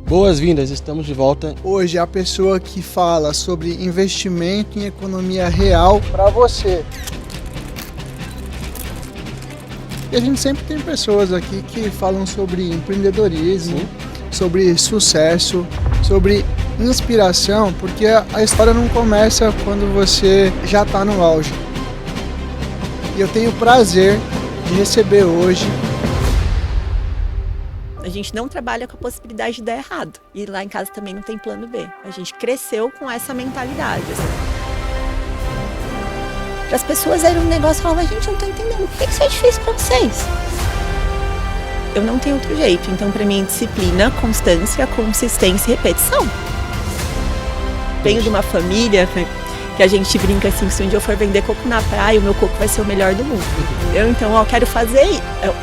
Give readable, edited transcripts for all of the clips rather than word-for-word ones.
Boas-vindas, estamos de volta. Hoje a pessoa que fala sobre investimento em economia real para você. E a gente sempre tem pessoas aqui que falam sobre empreendedorismo, sobre sucesso, sobre inspiração, porque a história não começa quando você já está no auge. E eu tenho o prazer de receber hoje. A gente não trabalha com a possibilidade de dar errado. E lá em casa também não tem plano B. A gente cresceu com essa mentalidade. Para as pessoas era um negócio, falava, gente, eu não tô entendendo, por que isso é difícil para vocês? Eu não tenho outro jeito. Então, para mim, disciplina, constância, consistência e repetição. Venho de uma família que a gente brinca assim, se um dia eu for vender coco na praia, o meu coco vai ser o melhor do mundo. Então, eu quero fazer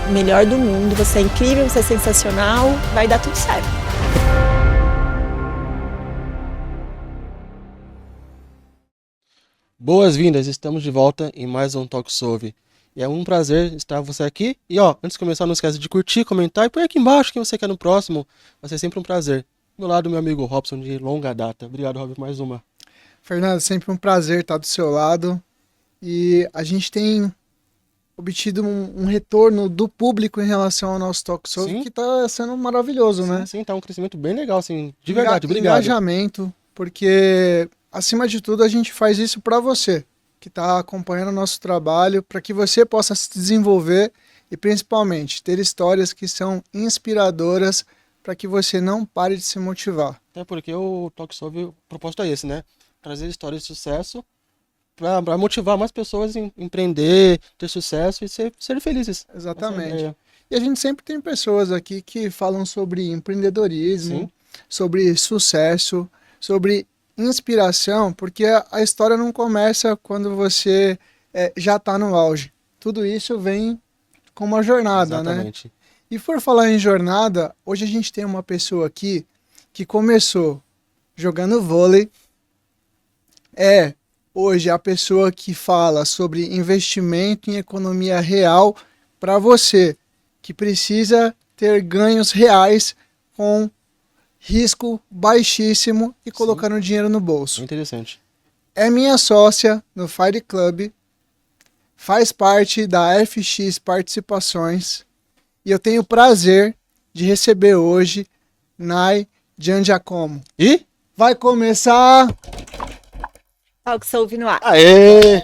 o melhor do mundo, você é incrível, você é sensacional, vai dar tudo certo. Boas-vindas, estamos de volta em mais um Talk Solve. E é um prazer estar você aqui. E antes de começar, não esqueça de curtir, comentar e põe aqui embaixo quem você quer no próximo. Vai ser sempre um prazer. Do meu lado, meu amigo Robson, de longa data. Obrigado, Rob, por mais uma. Fernando, sempre um prazer estar do seu lado. E a gente tem obtido um retorno do público em relação ao nosso Talk Solve, que está sendo maravilhoso, né? Sim, tá um crescimento bem legal, assim, de verdade, obrigado. Engajamento, porque, acima de tudo, a gente faz isso para você, que está acompanhando o nosso trabalho, para que você possa se desenvolver e, principalmente, ter histórias que são inspiradoras para que você não pare de se motivar. Até porque o Talk Solve, o propósito é esse, né? Trazer histórias de sucesso para motivar mais pessoas a empreender, ter sucesso e ser felizes. Exatamente. E a gente sempre tem pessoas aqui que falam sobre empreendedorismo, sobre sucesso, sobre inspiração, porque a história não começa quando você já está no auge. Tudo isso vem com uma jornada, Exatamente. Né? E por falar em jornada, hoje a gente tem uma pessoa aqui que começou jogando vôlei, hoje a pessoa que fala sobre investimento em economia real para você, que precisa ter ganhos reais com risco baixíssimo e colocando dinheiro no bolso. Interessante. É minha sócia no Fire Club, faz parte da FX Participações e eu tenho o prazer de receber hoje Nay Giangiacomo. E? Vai começar... Talk Solve no ar. Aê!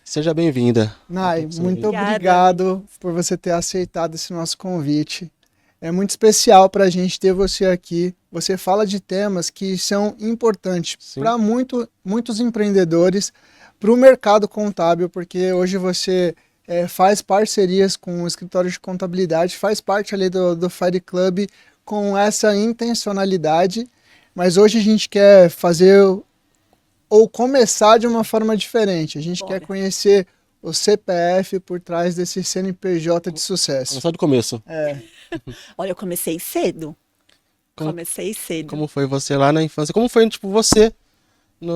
Seja bem-vinda. Nay, muito obrigado por você ter aceitado esse nosso convite. É muito especial para a gente ter você aqui. Você fala de temas que são importantes para muitos empreendedores, para o mercado contábil, porque hoje você faz parcerias com o escritório de contabilidade, faz parte ali do Fire Club com essa intencionalidade, mas hoje a gente quer fazer ou começar de uma forma diferente. A gente quer conhecer o CPF por trás desse CNPJ de sucesso. Começar do começo. Olha, eu comecei cedo. Como foi você lá na infância? Como foi, tipo, você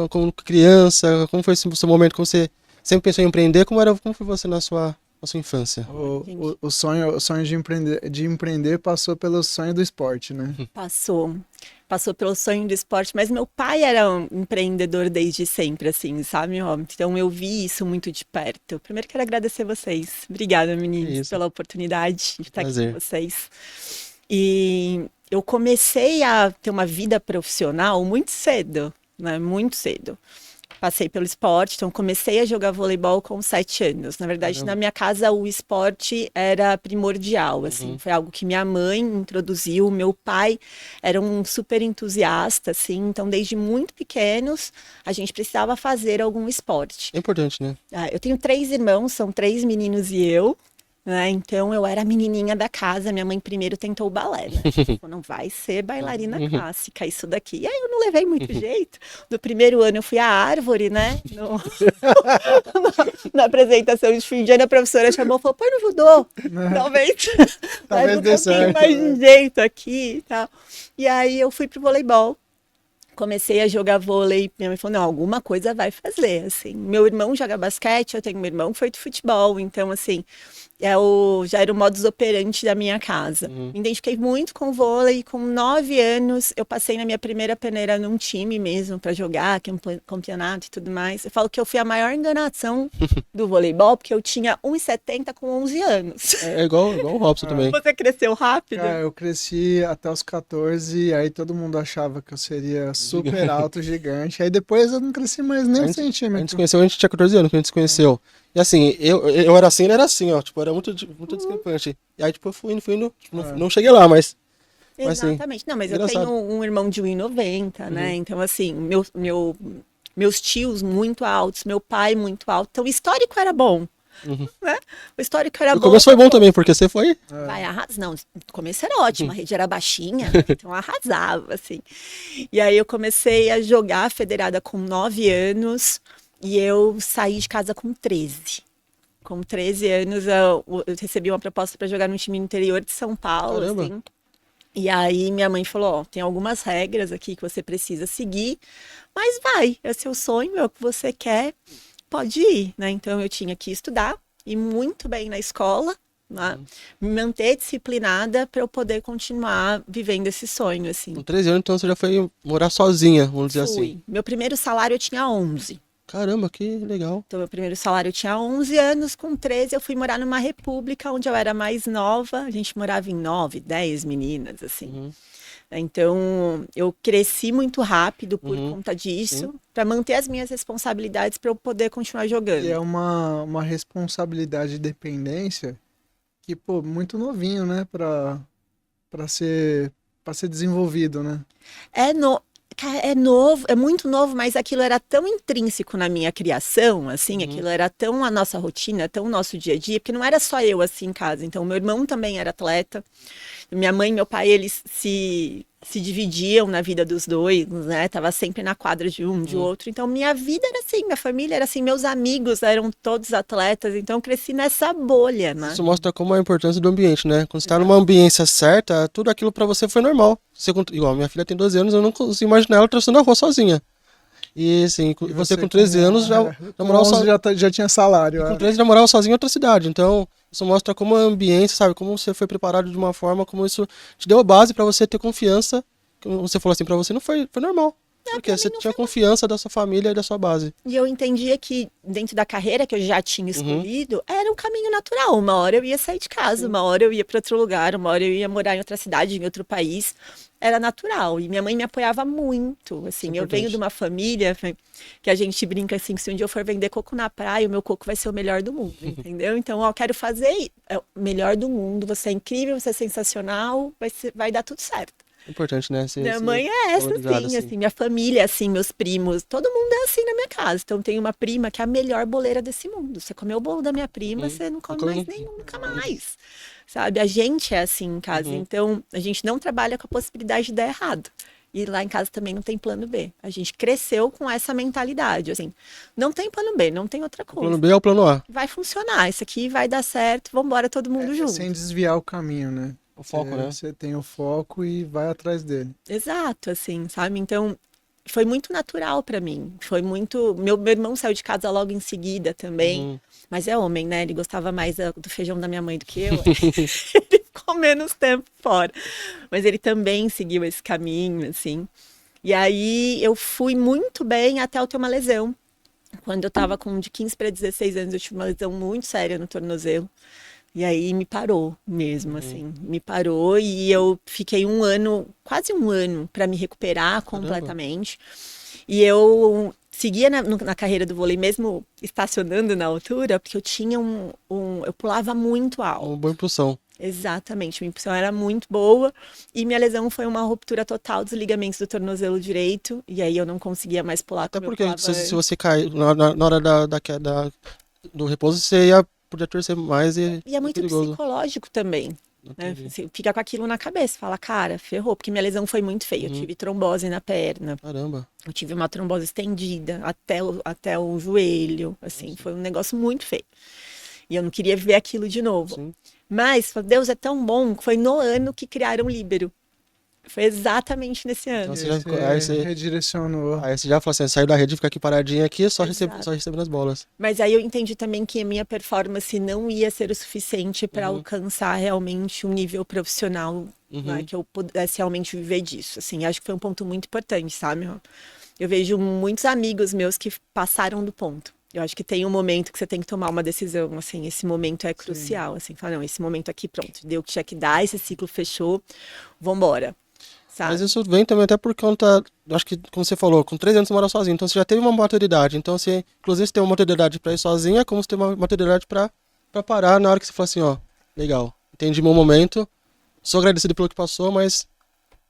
como criança? Como foi esse seu momento? Como você sempre pensou em empreender? Como foi você na sua infância? O sonho de empreender passou pelo sonho do esporte, né? Passou pelo sonho do esporte, mas meu pai era um empreendedor desde sempre, assim, sabe? Então eu vi isso muito de perto. Primeiro quero agradecer vocês. Obrigada, meninos, pela oportunidade de estar aqui com vocês. E eu comecei a ter uma vida profissional muito cedo, né? Muito cedo. Passei pelo esporte, então comecei a jogar voleibol com 7 anos. Na verdade, na minha casa o esporte era primordial, assim. Foi algo que minha mãe introduziu, meu pai era um super entusiasta, assim. Então, desde muito pequenos, a gente precisava fazer algum esporte. É importante, né? Eu tenho 3 irmãos, são 3 meninos e eu. Né? Então eu era a menininha da casa, minha mãe primeiro tentou balé, né? Tipo, não vai ser bailarina clássica isso daqui. E aí eu não levei muito jeito. No primeiro ano eu fui à árvore, né? Na apresentação de fim de ano a professora chamou e falou, põe no judô, talvez dê certo, mais de jeito aqui e tal. E aí eu fui pro voleibol. comecei a jogar vôlei, minha mãe falou, não, alguma coisa vai fazer, assim. Meu irmão joga basquete, eu tenho um irmão que foi de futebol, então, assim, já era o modus operandi da minha casa. Me identifiquei muito com vôlei, com 9 anos, eu passei na minha primeira peneira num time mesmo, para jogar, campeonato e tudo mais. Eu falo que eu fui a maior enganação do voleibol, porque eu tinha 1,70 com 11 anos. É igual o Robson também. Você cresceu rápido? Cara, eu cresci até os 14, aí todo mundo achava que eu seria super alto, gigante. Aí depois eu não cresci mais nem um A gente centímetro. se conheceu, a gente tinha 14 anos que a gente se conheceu. E assim, eu era assim, ele era assim, ó. Tipo, era muito discrepante. E aí, tipo, eu fui indo, tipo, não cheguei lá, mas Exatamente. Assim, não, mas engraçado. eu tenho um irmão de 1,90, né? Então, assim, meus tios muito altos, meu pai muito alto. Então, o histórico era bom. Né? O histórico era bom. O começo foi bom também, porque você foi. Vai arrasar. Não, o começo era ótimo, a rede era baixinha, então arrasava, assim. E aí eu comecei a jogar federada com 9 anos e eu saí de casa com 13. Com 13 anos eu recebi uma proposta para jogar num time no interior de São Paulo, Caramba. assim. E aí minha mãe falou, ó, tem algumas regras aqui que você precisa seguir, mas vai, é seu sonho, é o que você quer, pode ir, né? Então eu tinha que estudar, ir muito bem na escola, né? Me manter disciplinada para eu poder continuar vivendo esse sonho, assim. Com 13 anos, então você já foi morar sozinha, vamos dizer assim. Meu primeiro salário eu tinha 11. Caramba, que legal. Então, meu primeiro salário eu tinha 11 anos, com 13 eu fui morar numa república onde eu era mais nova, a gente morava em 9, 10 meninas, assim. Então, eu cresci muito rápido por conta disso, para manter as minhas responsabilidades para eu poder continuar jogando. E é uma responsabilidade de dependência que, pô, muito novinho, né, para ser desenvolvido, né? É novo, é muito novo, mas aquilo era tão intrínseco na minha criação, assim, aquilo era tão a nossa rotina, tão o nosso dia a dia, porque não era só eu assim em casa. Então, meu irmão também era atleta, minha mãe e meu pai, eles se dividiam na vida dos dois, né? Tava sempre na quadra de um, de outro. Então, minha vida era assim, minha família era assim, meus amigos eram todos atletas, então eu cresci nessa bolha, né? Isso mostra como é a importância do ambiente, né? Quando você tá numa ambiência certa, tudo aquilo pra você foi normal. Igual, minha filha tem 12 anos, eu não consigo imaginar ela atravessando a rua sozinha. E assim, você com 13 anos já morava sozinho. Já tinha salário. Com 13 já morava sozinho em outra cidade. Então, isso mostra como a ambiência, sabe? Como você foi preparado de uma forma, como isso te deu a base pra você ter confiança. Como você falou assim, pra você não foi normal. Porque você tinha confiança da sua família e da sua base. E eu entendia que dentro da carreira que eu já tinha escolhido, era um caminho natural. Uma hora eu ia sair de casa, uma hora eu ia para outro lugar, uma hora eu ia morar em outra cidade, em outro país. Era natural. E minha mãe me apoiava muito. Assim, eu venho de uma família que a gente brinca assim, que se um dia eu for vender coco na praia, o meu coco vai ser o melhor do mundo, entendeu? Então, ó, eu quero fazer o melhor do mundo. Você é incrível, você é sensacional, vai dar tudo certo. Importante, né? Minha mãe é essa, assim, minha família é assim, meus primos, todo mundo é assim na minha casa. Então, tem uma prima que é a melhor boleira desse mundo. Você comeu o bolo da minha prima, você não come mais nenhum, nunca mais. Sabe? A gente é assim em casa. Então, a gente não trabalha com a possibilidade de dar errado. E lá em casa também não tem plano B. A gente cresceu com essa mentalidade, assim, não tem plano B, não tem outra coisa. O plano B é o plano A. Vai funcionar, isso aqui vai dar certo, vamos embora todo mundo junto. Sem desviar o caminho, né? O foco, né? Você tem o foco e vai atrás dele. Exato, assim, sabe? Então, foi muito natural pra mim. Foi muito... Meu irmão saiu de casa logo em seguida também. Mas é homem, né? Ele gostava mais do feijão da minha mãe do que eu. Ele ficou menos tempo fora. Mas ele também seguiu esse caminho, assim. E aí, eu fui muito bem até eu ter uma lesão. Quando eu tava de 15 para 16 anos, eu tive uma lesão muito séria no tornozelo. E aí me parou mesmo, assim, me parou e eu fiquei quase um ano para me recuperar completamente. E eu seguia na carreira do vôlei mesmo estacionando na altura, porque eu tinha eu pulava muito alto. Uma boa impulsão. Exatamente, minha impulsão era muito boa e minha lesão foi uma ruptura total dos ligamentos do tornozelo direito e aí eu não conseguia mais pular. Até porque se você cair na hora do repouso, você podia torcer mais e é muito perigoso. Psicológico também. Né? Você fica com aquilo na cabeça, fala, cara, ferrou, porque minha lesão foi muito feia. Eu tive trombose na perna. Caramba. Eu tive uma trombose estendida até o joelho, assim, foi um negócio muito feio. E eu não queria ver aquilo de novo. Sim. Mas, Deus é tão bom, que foi no ano que criaram o líbero. Foi exatamente nesse ano. Então Aí você redirecionou. Aí você já falou assim, saiu da rede, fica aqui paradinha aqui, só recebendo as bolas. Mas aí eu entendi também que a minha performance não ia ser o suficiente para alcançar realmente um nível profissional, né, que eu pudesse realmente viver disso. Assim, acho que foi um ponto muito importante, sabe? Eu vejo muitos amigos meus que passaram do ponto. Eu acho que tem um momento que você tem que tomar uma decisão, assim, esse momento é crucial, assim, falar, não, esse momento aqui, pronto, deu o que tinha que dar, esse ciclo fechou, vambora, sabe? Mas isso vem também até por conta, acho que, como você falou, com 3 anos você mora sozinho, então você já teve uma maturidade, então você, inclusive, você tem uma maturidade pra ir sozinha, como você tem uma maturidade pra parar na hora que você fala assim, ó, legal, entendi meu momento, sou agradecido pelo que passou, mas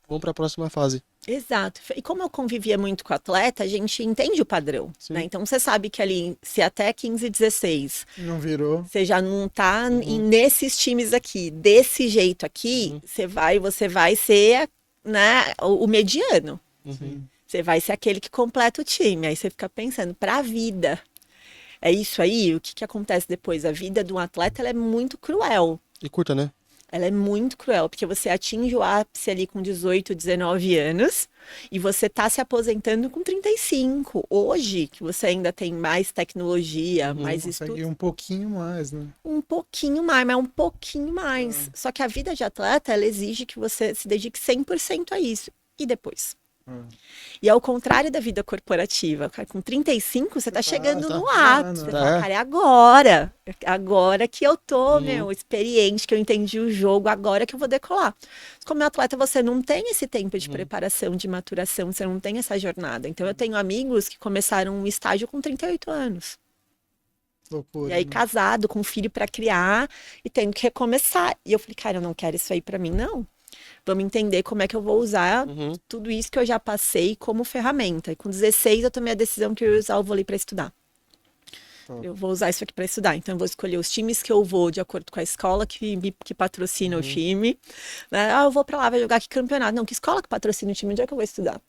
vamos pra próxima fase. Exato. E como eu convivia muito com atleta, a gente entende o padrão, né? Então você sabe que ali, se até 15, 16, não virou, você já não tá nesses times aqui, desse jeito aqui, você vai ser, né, o mediano. Você vai ser aquele que completa o time. Aí você fica pensando, pra vida, é isso aí? O que acontece depois? A vida de um atleta, ela é muito cruel. E curta, né? Ela é muito cruel, porque você atinge o ápice ali com 18, 19 anos e você tá se aposentando com 35. Hoje, que você ainda tem mais tecnologia, mais estudo. Um pouquinho mais, né? Um pouquinho mais, mas um pouquinho mais. Só que a vida de atleta, ela exige que você se dedique 100% a isso. E depois? E ao contrário da vida corporativa, com 35 você tá chegando no ápice, você fala, cara, é agora, agora que eu tô, experiente, que eu entendi o jogo, agora que eu vou decolar. Como atleta você não tem esse tempo de preparação, de maturação, você não tem essa jornada. Então eu tenho amigos que começaram um estágio com 38 anos. Loucura, e aí né? casado, com filho para criar e tendo que recomeçar. E eu falei, cara, eu não quero isso aí para mim, não. Vamos entender como é que eu vou usar tudo isso que eu já passei como ferramenta. E com 16 eu tomei a decisão que eu ia usar o vôlei para estudar. Eu vou usar isso aqui para estudar. Então eu vou escolher os times que eu vou de acordo com a escola que patrocina o time. Né? Eu vou para lá, vai jogar aqui campeonato. Não, que escola que patrocina o time? Onde é que eu vou estudar?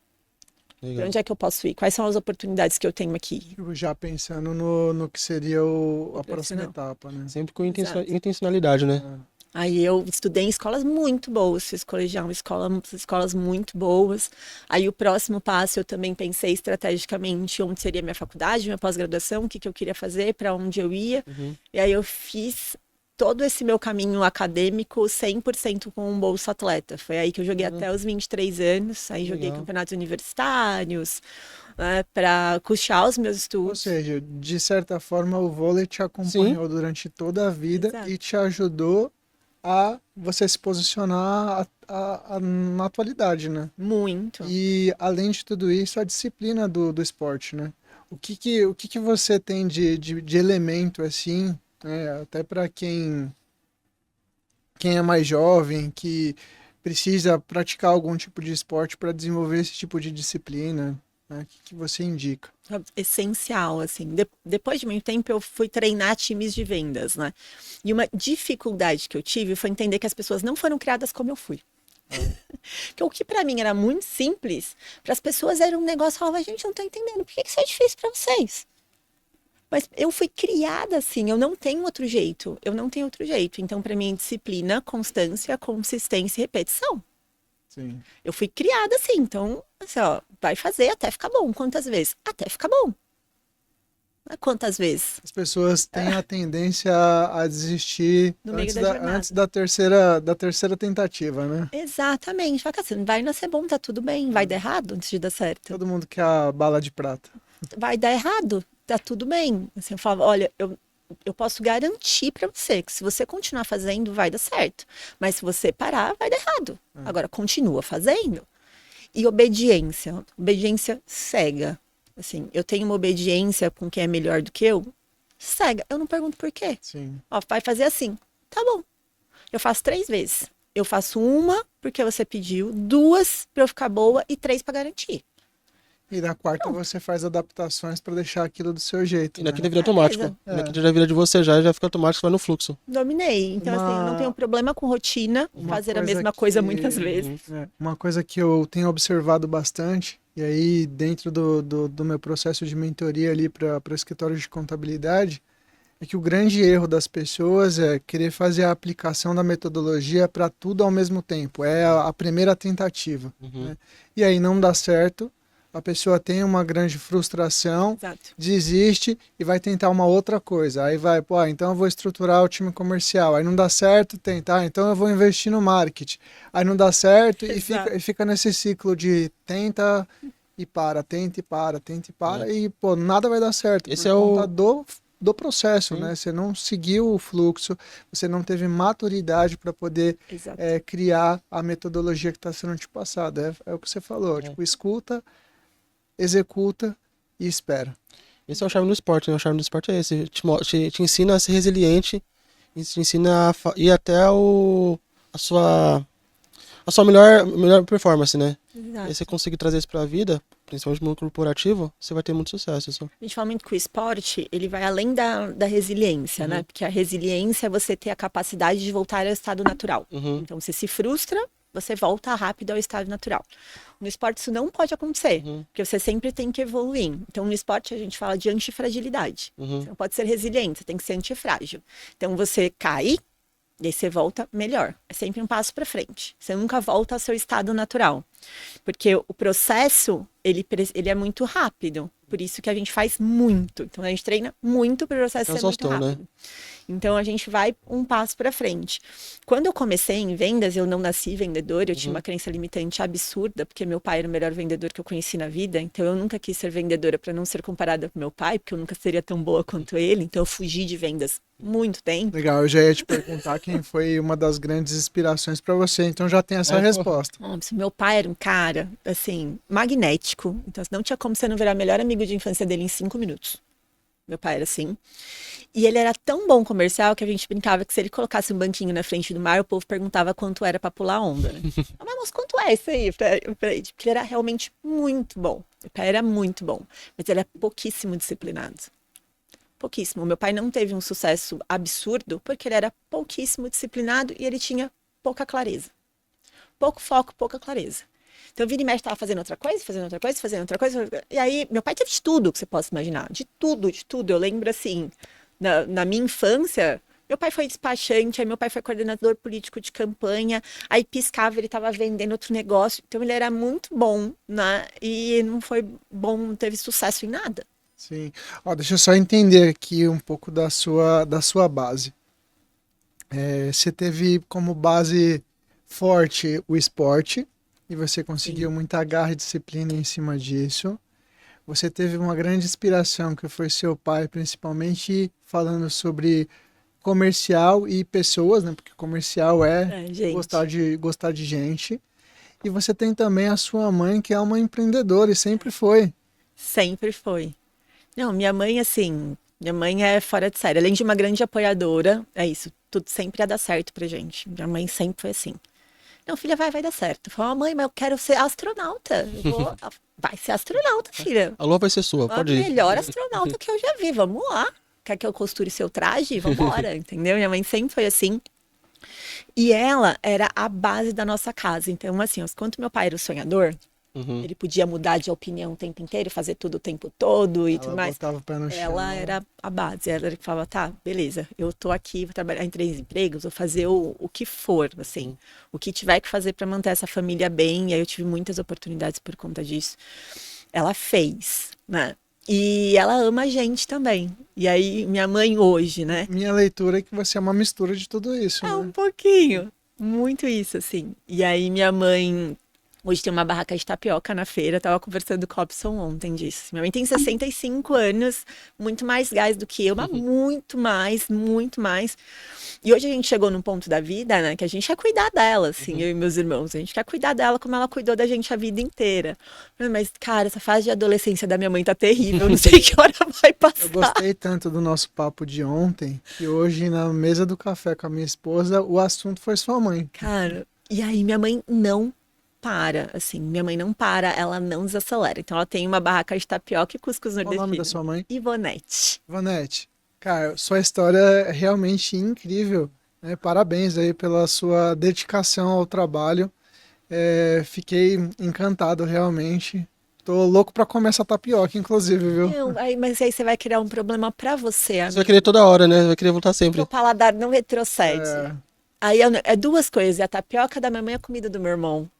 Para onde é que eu posso ir? Quais são as oportunidades que eu tenho aqui? Já pensando no que seria a próxima etapa, né? Sempre com intencionalidade, né? Aí eu estudei em escolas muito boas, fiz colegial, escolas muito boas. Aí o próximo passo eu também pensei estrategicamente onde seria minha faculdade, minha pós-graduação, o que eu queria fazer, para onde eu ia. E aí eu fiz todo esse meu caminho acadêmico 100% com um bolsa atleta. Foi aí que eu joguei até os 23 anos, aí joguei campeonatos universitários, né, para custear os meus estudos. Ou seja, de certa forma o vôlei te acompanhou durante toda a vida e te ajudou a você se posicionar na atualidade, né? Muito. E, além de tudo isso, a disciplina do esporte, né? O que você tem de elemento, assim, né? Até para quem é mais jovem, que precisa praticar algum tipo de esporte para desenvolver esse tipo de disciplina, né? O que você indica? Essencial, assim. Depois de muito tempo, eu fui treinar times de vendas, né? E uma dificuldade que eu tive foi entender que as pessoas não foram criadas como eu fui. Porque o que para mim era muito simples, para as pessoas era um negócio, falava, gente, eu não tô entendendo, por que isso é difícil para vocês? Mas eu fui criada assim, eu não tenho outro jeito, Então, para mim, disciplina, constância, consistência e repetição. Sim. Eu fui criada assim, então, assim, ó, vai fazer até ficar bom. Quantas vezes? Até ficar bom. Quantas vezes? As pessoas têm a tendência a desistir antes da terceira tentativa, né? Exatamente. Fala assim, vai nascer bom, tá tudo bem. Vai dar errado antes de dar certo. Todo mundo quer a bala de prata. Vai dar errado, tá tudo bem. Assim, eu falo, olha, eu posso garantir para você que se você continuar fazendo, vai dar certo. Mas se você parar, vai dar errado. Agora, continua fazendo. E obediência cega. Assim, eu tenho uma obediência com quem é melhor do que eu, cega. Eu não pergunto por quê. Sim. Ó, vai fazer assim. Tá bom. Eu faço 3 vezes. Eu faço 1 porque você pediu, 2 para eu ficar boa e 3 para garantir. E na quarta você faz adaptações para deixar aquilo do seu jeito. E na quinta vira automático. E na quinta já vira de você, já fica automático, vai no fluxo. Dominei. Então, assim, não tenho problema com rotina, fazer a mesma coisa muitas vezes. Uma coisa que eu tenho observado bastante, e aí dentro do meu processo de mentoria ali para o escritório de contabilidade, é que o grande erro das pessoas é querer fazer a aplicação da metodologia para tudo ao mesmo tempo. É a primeira tentativa. Né? E aí não dá certo, a pessoa tem uma grande frustração, Exato. desiste e vai tentar uma outra coisa. Aí vai, pô, então eu vou estruturar o time comercial. Aí não dá certo, tentar, então eu vou investir no marketing. Aí não dá certo e fica nesse ciclo de tenta e para, tenta e para, tenta e para, e pô, nada vai dar certo. Esse por conta do processo, né? Você não seguiu o fluxo, você não teve maturidade para poder criar a metodologia que está sendo te passada. É o que você falou, tipo, escuta, executa e espera. Esse é o charme do esporte, né? O charme do esporte é esse. Te ensina a ser resiliente, te ensina a ir até a sua melhor performance, né? Exato. E você conseguir trazer isso pra vida, principalmente no mundo corporativo, você vai ter muito sucesso. Só. A gente fala muito que o esporte, ele vai além da resiliência, né? Porque a resiliência é você ter a capacidade de voltar ao estado natural. Então, você se frustra, você volta rápido ao estado natural. No esporte isso não pode acontecer, porque você sempre tem que evoluir. Então, no esporte a gente fala de antifragilidade. Você não pode ser resiliente, você tem que ser antifrágil. Então, você cai, e aí você volta melhor. É sempre um passo para frente. Você nunca volta ao seu estado natural. Porque o processo, ele é muito rápido. Por isso que a gente faz muito. Então, a gente treina muito para o processo ser muito rápido. Né? Então, a gente vai um passo para frente. Quando eu comecei em vendas, eu não nasci vendedor. Eu tinha uma crença limitante absurda, porque meu pai era o melhor vendedor que eu conheci na vida. Então, eu nunca quis ser vendedora para não ser comparada com meu pai, porque eu nunca seria tão boa quanto ele. Então, eu fugi de vendas muito tempo. Legal, eu já ia te perguntar quem foi uma das grandes inspirações para você, então já tem essa resposta. Meu pai era um cara, assim, magnético, então não tinha como você não virar melhor amigo de infância dele em 5 minutos. Meu pai era assim. E ele era tão bom comercial que a gente brincava que se ele colocasse um banquinho na frente do mar, o povo perguntava quanto era para pular onda, né? Mas, moço, quanto é isso aí? Porque ele era realmente muito bom. Meu pai era muito bom, mas ele é pouquíssimo disciplinado. Pouquíssimo. Meu pai não teve um sucesso absurdo porque ele era pouquíssimo disciplinado e ele tinha pouca clareza. Pouco foco, pouca clareza. Então, vira e mexe, estava fazendo outra coisa, fazendo outra coisa, fazendo outra coisa. E aí, meu pai teve de tudo que você possa imaginar. De tudo, de tudo. Eu lembro, assim, na minha infância, meu pai foi despachante, aí meu pai foi coordenador político de campanha, aí piscava, ele estava vendendo outro negócio. Então, ele era muito bom, né? E não foi bom, não teve sucesso em nada. Sim. Ó, deixa eu só entender aqui um pouco da sua base. Você teve como base forte o esporte e você conseguiu muita garra e disciplina em cima disso. Você teve uma grande inspiração que foi seu pai, principalmente falando sobre comercial e pessoas, né? Porque comercial gostar de gente. E você tem também a sua mãe, que é uma empreendedora e sempre foi. Sempre foi. Não, minha mãe, assim, minha mãe é fora de série. Além de uma grande apoiadora, é isso, tudo sempre ia dar certo pra gente. Minha mãe sempre foi assim. Não, filha, vai dar certo. Eu falo, mãe, mas eu quero ser astronauta. Vai ser astronauta, filha. A lua vai ser sua, pode ir. A melhor astronauta que eu já vi, vamos lá. Quer que eu costure seu traje? Vambora, entendeu? Minha mãe sempre foi assim. E ela era a base da nossa casa. Então, assim, enquanto meu pai era o sonhador, ele podia mudar de opinião o tempo inteiro, fazer tudo o tempo todo e tudo mais. Botava o pé no chão. Ela era a base, ela que falava, tá, beleza, eu tô aqui, vou trabalhar em 3 empregos, vou fazer o que for, assim, o que tiver que fazer para manter essa família bem. E aí eu tive muitas oportunidades por conta disso. Ela fez, né? E ela ama a gente também. E aí, minha mãe hoje, né? Minha leitura é que você é uma mistura de tudo isso, né? Um pouquinho. Muito isso, assim. E aí, minha mãe hoje tem uma barraca de tapioca na feira. Tava conversando com o Robson ontem disso. Minha mãe tem 65 anos, muito mais gás do que eu, mas muito mais, muito mais. E hoje a gente chegou num ponto da vida, né, que a gente quer cuidar dela, assim, eu e meus irmãos. A gente quer cuidar dela como ela cuidou da gente a vida inteira. Mas, cara, essa fase de adolescência da minha mãe tá terrível. Eu não sei que hora vai passar. Eu gostei tanto do nosso papo de ontem, que hoje, na mesa do café com a minha esposa, o assunto foi sua mãe. Cara, e aí minha mãe não para, assim, minha mãe não para, ela não desacelera. Então ela tem uma barraca de tapioca e cuscuz nordestino. Qual o nome da sua mãe? Ivonete. Ivonete, cara, sua história é realmente incrível, né? Parabéns aí pela sua dedicação ao trabalho. Fiquei encantado realmente. Tô louco pra comer essa tapioca, inclusive, viu? Não, mas aí você vai criar um problema pra você, Você amigo. vai querer toda hora, né? Vai querer voltar sempre. O paladar não retrocede. É, Aí é duas coisas, é a tapioca da mamãe e a comida do meu irmão.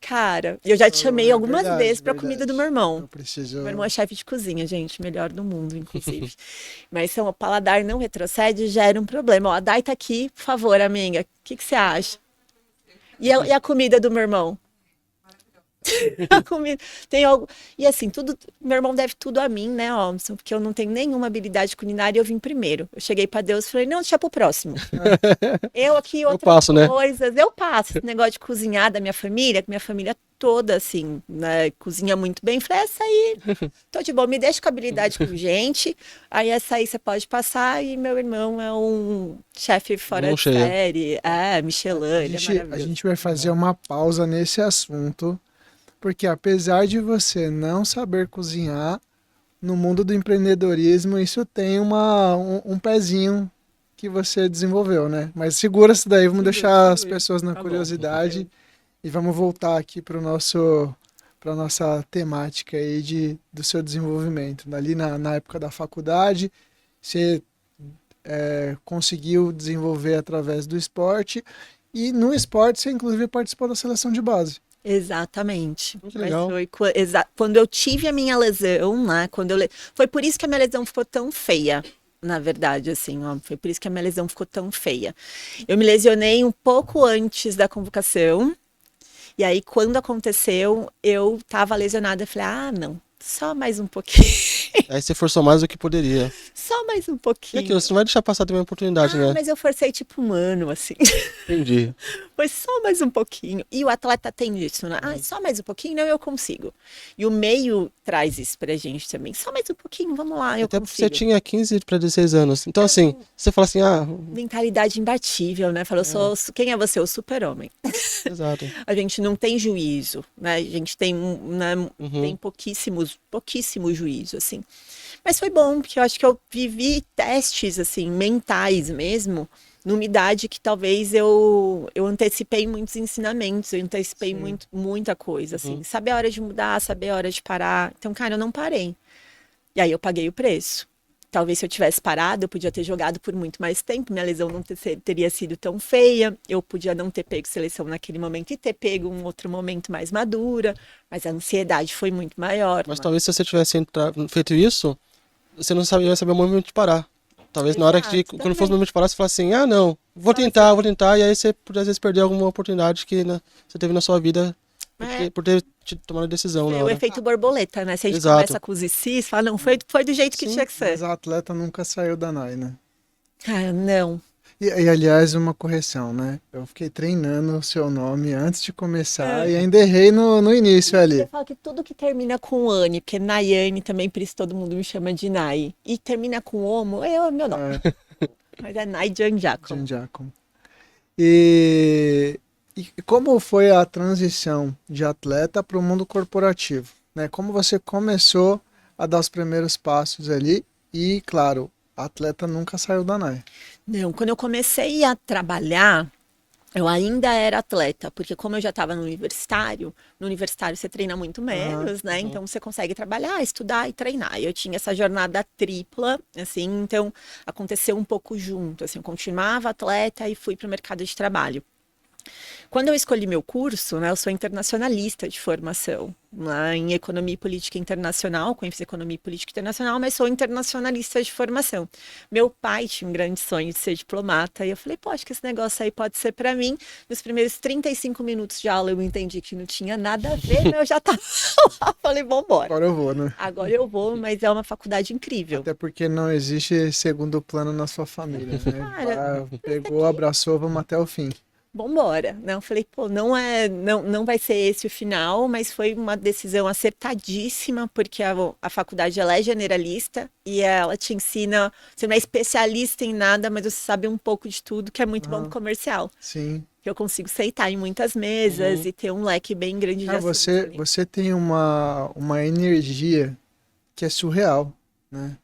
Cara, eu já te chamei é algumas verdade, vezes pra comida do meu verdade. irmão. Eu preciso. Meu irmão é chefe de cozinha, gente, melhor do mundo, inclusive. Mas se o paladar não retrocede, gera um problema. Ó, a Dai tá aqui, por favor, amiga. O que que você acha? E a comida do meu irmão? A comida. Tem algo. E assim, tudo. Meu irmão deve tudo a mim, né, Robson? Porque eu não tenho nenhuma habilidade culinária e eu vim primeiro. Eu cheguei pra Deus e falei, não, deixa pro próximo. Eu aqui, Eu outras passo, né? coisas. Eu passo. Esse negócio de cozinhar da minha família toda, assim, né? Cozinha muito bem. Falei, essa aí, tô de boa, me deixa com habilidade com gente. Aí essa aí você pode passar. E meu irmão é um chefe fora Mão de cheia. série. É, Michelin, ele é A maravilhoso. gente vai fazer uma pausa nesse assunto, porque apesar de você não saber cozinhar, no mundo do empreendedorismo isso tem um pezinho que você desenvolveu, né? Mas segura isso daí, vamos deixar as pessoas na Tá bom. curiosidade e vamos voltar aqui para nossa temática aí do seu desenvolvimento. Ali na época da faculdade, você conseguiu desenvolver através do esporte e no esporte você inclusive participou da seleção de base. Exatamente. Que Mas legal. foi quando eu tive a minha lesão, né? Foi por isso que a minha lesão ficou tão feia. Na verdade, assim, ó, foi por isso que a minha lesão ficou tão feia. Eu me lesionei um pouco antes da convocação, e aí, quando aconteceu, eu tava lesionada. Eu falei, ah, não, só mais um pouquinho. Aí você forçou mais do que poderia. Só mais um E pouquinho. aquilo, você não vai deixar passar também a oportunidade, né? Mas eu forcei tipo um ano, assim. Entendi. Foi só mais um pouquinho. E o atleta tem isso, né? Ah, só mais um pouquinho? Não, eu consigo. E o meio traz isso pra gente também. Só mais um pouquinho, vamos lá, eu Até porque consigo. você tinha 15 para 16 anos. Então, assim, você fala assim, Mentalidade imbatível, né? Falou, quem é você? O super-homem. exato. A gente não tem juízo, né? A gente tem, né, tem pouquíssimo juízo, assim. Mas foi bom, porque eu acho que eu vivi testes, assim, mentais mesmo, numa idade que talvez eu antecipei muitos ensinamentos, eu antecipei muita coisa, assim. Saber a hora de mudar, saber a hora de parar. Então, cara, eu não parei. E aí eu paguei o preço. Talvez se eu tivesse parado, eu podia ter jogado por muito mais tempo, minha lesão não teria sido tão feia, eu podia não ter pego seleção naquele momento e ter pego um outro momento mais madura, mas a ansiedade foi muito maior. Mas talvez se você tivesse feito isso, você não ia saber o momento de parar. Talvez na hora que, Exato, quando fosse o momento de parar, você falasse assim, ah, não, vou tentar, e aí você podia às vezes perder alguma oportunidade que você teve na sua vida por ter tomado a decisão na É o hora. efeito borboleta, né? Se a gente Exato. começa com os ICs, fala, não, foi do jeito que tinha que ser. Mas a atleta nunca saiu da NAI, né? Cara, não. E aliás, uma correção, né? Eu fiquei treinando o seu nome antes de começar e ainda errei no início ali. Eu falo que tudo que termina com Anne, porque Nayane também, por isso todo mundo me chama de Nai. E termina com Omo, é meu nome. Mas é Nai Giangiacomo. Giangiacomo. E como foi a transição de atleta para o mundo corporativo? Né? Como você começou a dar os primeiros passos ali? E, claro, a atleta nunca saiu da NAI. Não, quando eu comecei a trabalhar, eu ainda era atleta, porque como eu já estava no universitário você treina muito menos, né? Então você consegue trabalhar, estudar e treinar. E eu tinha essa jornada tripla, assim, então aconteceu um pouco junto, assim, eu continuava atleta e fui para o mercado de trabalho. Quando eu escolhi meu curso, né, eu sou internacionalista de formação, né, em Economia e Política Internacional, conheço Economia e Política Internacional, mas sou internacionalista de formação. Meu pai tinha um grande sonho de ser diplomata, e eu falei, pô, acho que esse negócio aí pode ser para mim. Nos primeiros 35 minutos de aula eu entendi que não tinha nada a ver, mas eu já estava lá, falei, vambora. Agora eu vou, né? Agora eu vou, mas é uma faculdade incrível. Até porque não existe segundo plano na sua família, né? Cara, Pegou, abraçou, vamos até o fim. Vambora. Não, falei, pô, não vai ser esse o final, mas foi uma decisão acertadíssima, porque a faculdade ela é generalista e ela te ensina, você não é especialista em nada, mas você sabe um pouco de tudo, que é muito bom pro comercial. Sim. Que eu consigo sentar em muitas mesas e ter um leque bem grande de assuntos. Você tem uma energia que é surreal, né?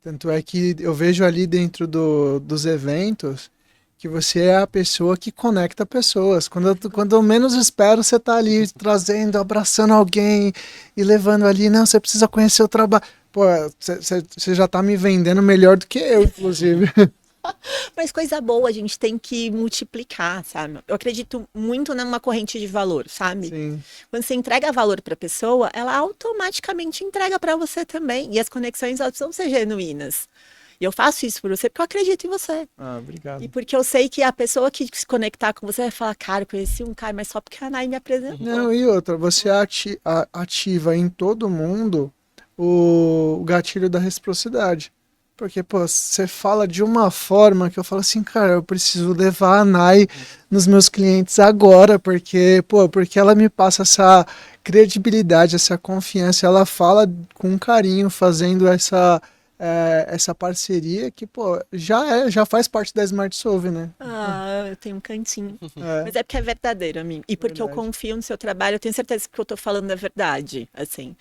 Tanto é que eu vejo ali dentro dos eventos que você é a pessoa que conecta pessoas. Quando eu menos espero, você tá ali trazendo, abraçando alguém e levando ali, não, você precisa conhecer o trabalho. Pô, você já tá me vendendo melhor do que eu, inclusive. Mas coisa boa a gente tem que multiplicar, sabe? Eu acredito muito numa corrente de valor, sabe? Sim. Quando você entrega valor para a pessoa, ela automaticamente entrega para você também. E as conexões elas precisam ser genuínas. E eu faço isso por você porque eu acredito em você. Ah, obrigado. E porque eu sei que a pessoa que se conectar com você vai falar, cara, eu conheci um cara, mas só porque a Nay me apresentou. Não, e outra, você ativa em todo mundo o gatilho da reciprocidade. Porque, pô, você fala de uma forma que eu falo assim, cara, eu preciso levar a Nay nos meus clientes agora, porque ela me passa essa credibilidade, essa confiança, ela fala com carinho, fazendo essa parceria que, pô, já faz parte da Smart Solve, né? Ah, eu tenho um cantinho. É. Mas é porque é verdadeiro, amigo. E porque eu confio no seu trabalho, eu tenho certeza que eu tô falando a verdade, assim.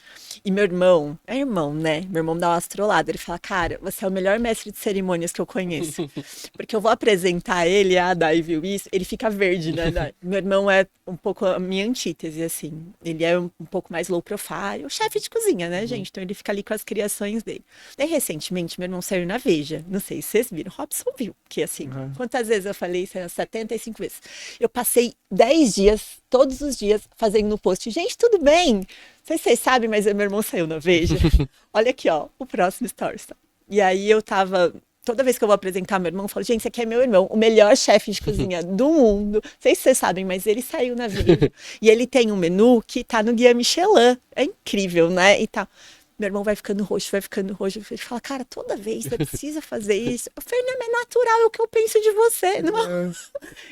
E meu irmão, é irmão, né? Meu irmão dá uma astrolada, ele fala, cara, você é o melhor mestre de cerimônias que eu conheço. Porque eu vou apresentar ele, a Day viu isso, ele fica verde, né? Meu irmão é um pouco a minha antítese, assim. Ele é um pouco mais low profile, o chefe de cozinha, né, gente? Então ele fica ali com as criações dele. Daí, recentemente, meu irmão saiu na Veja. Não sei se vocês viram. Robson viu. Que assim, quantas vezes eu falei isso? 75 vezes. Eu passei 10 dias, todos os dias, fazendo no post. Gente, tudo bem? Não sei se vocês sabem, mas meu irmão saiu na Veja. Olha aqui, ó, o próximo stories. E aí eu tava... Toda vez que eu vou apresentar meu irmão, eu falo, gente, esse aqui é meu irmão, o melhor chefe de cozinha do mundo. Não sei se vocês sabem, mas ele saiu na Veja. E ele tem um menu que tá no Guia Michelin. É incrível, né? E tal. Meu irmão vai ficando roxo. Ele fala, cara, toda vez você precisa fazer isso. Eu falei, não, é natural, é o que eu penso de você. Não é?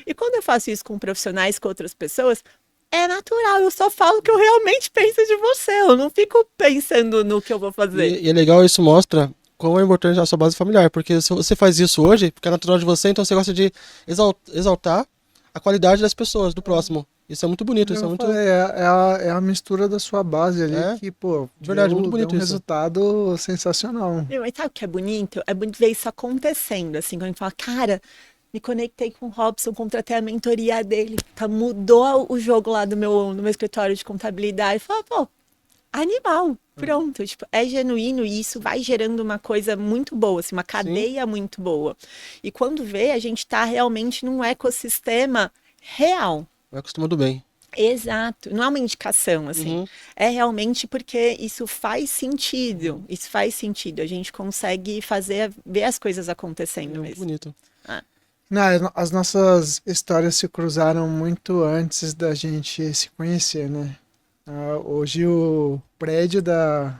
E quando eu faço isso com profissionais, com outras pessoas, é natural, eu só falo o que eu realmente penso de você. Eu não fico pensando no que eu vou fazer. E é legal, isso mostra quão é importante a sua base familiar. Porque se você faz isso hoje, porque é natural de você, então você gosta de exaltar a qualidade das pessoas, do próximo. Isso é muito bonito, isso é muito... É a mistura da sua base ali que, pô, verdade, muito bonito deu um isso. resultado sensacional. Mas sabe o que é bonito? É bonito ver isso acontecendo, assim, quando a gente fala, cara, me conectei com o Robson, contratei a mentoria dele, mudou o jogo lá no meu escritório de contabilidade. Fala, pô, animal, pronto. Tipo, é genuíno e isso vai gerando uma coisa muito boa, assim, uma cadeia muito boa. E quando vê, a gente tá realmente num ecossistema real. Vai acostumando bem. Exato, não é uma indicação, assim, é realmente porque isso faz sentido, a gente consegue ver as coisas acontecendo mesmo. Bonito. Não, as nossas histórias se cruzaram muito antes da gente se conhecer, né? Hoje o prédio da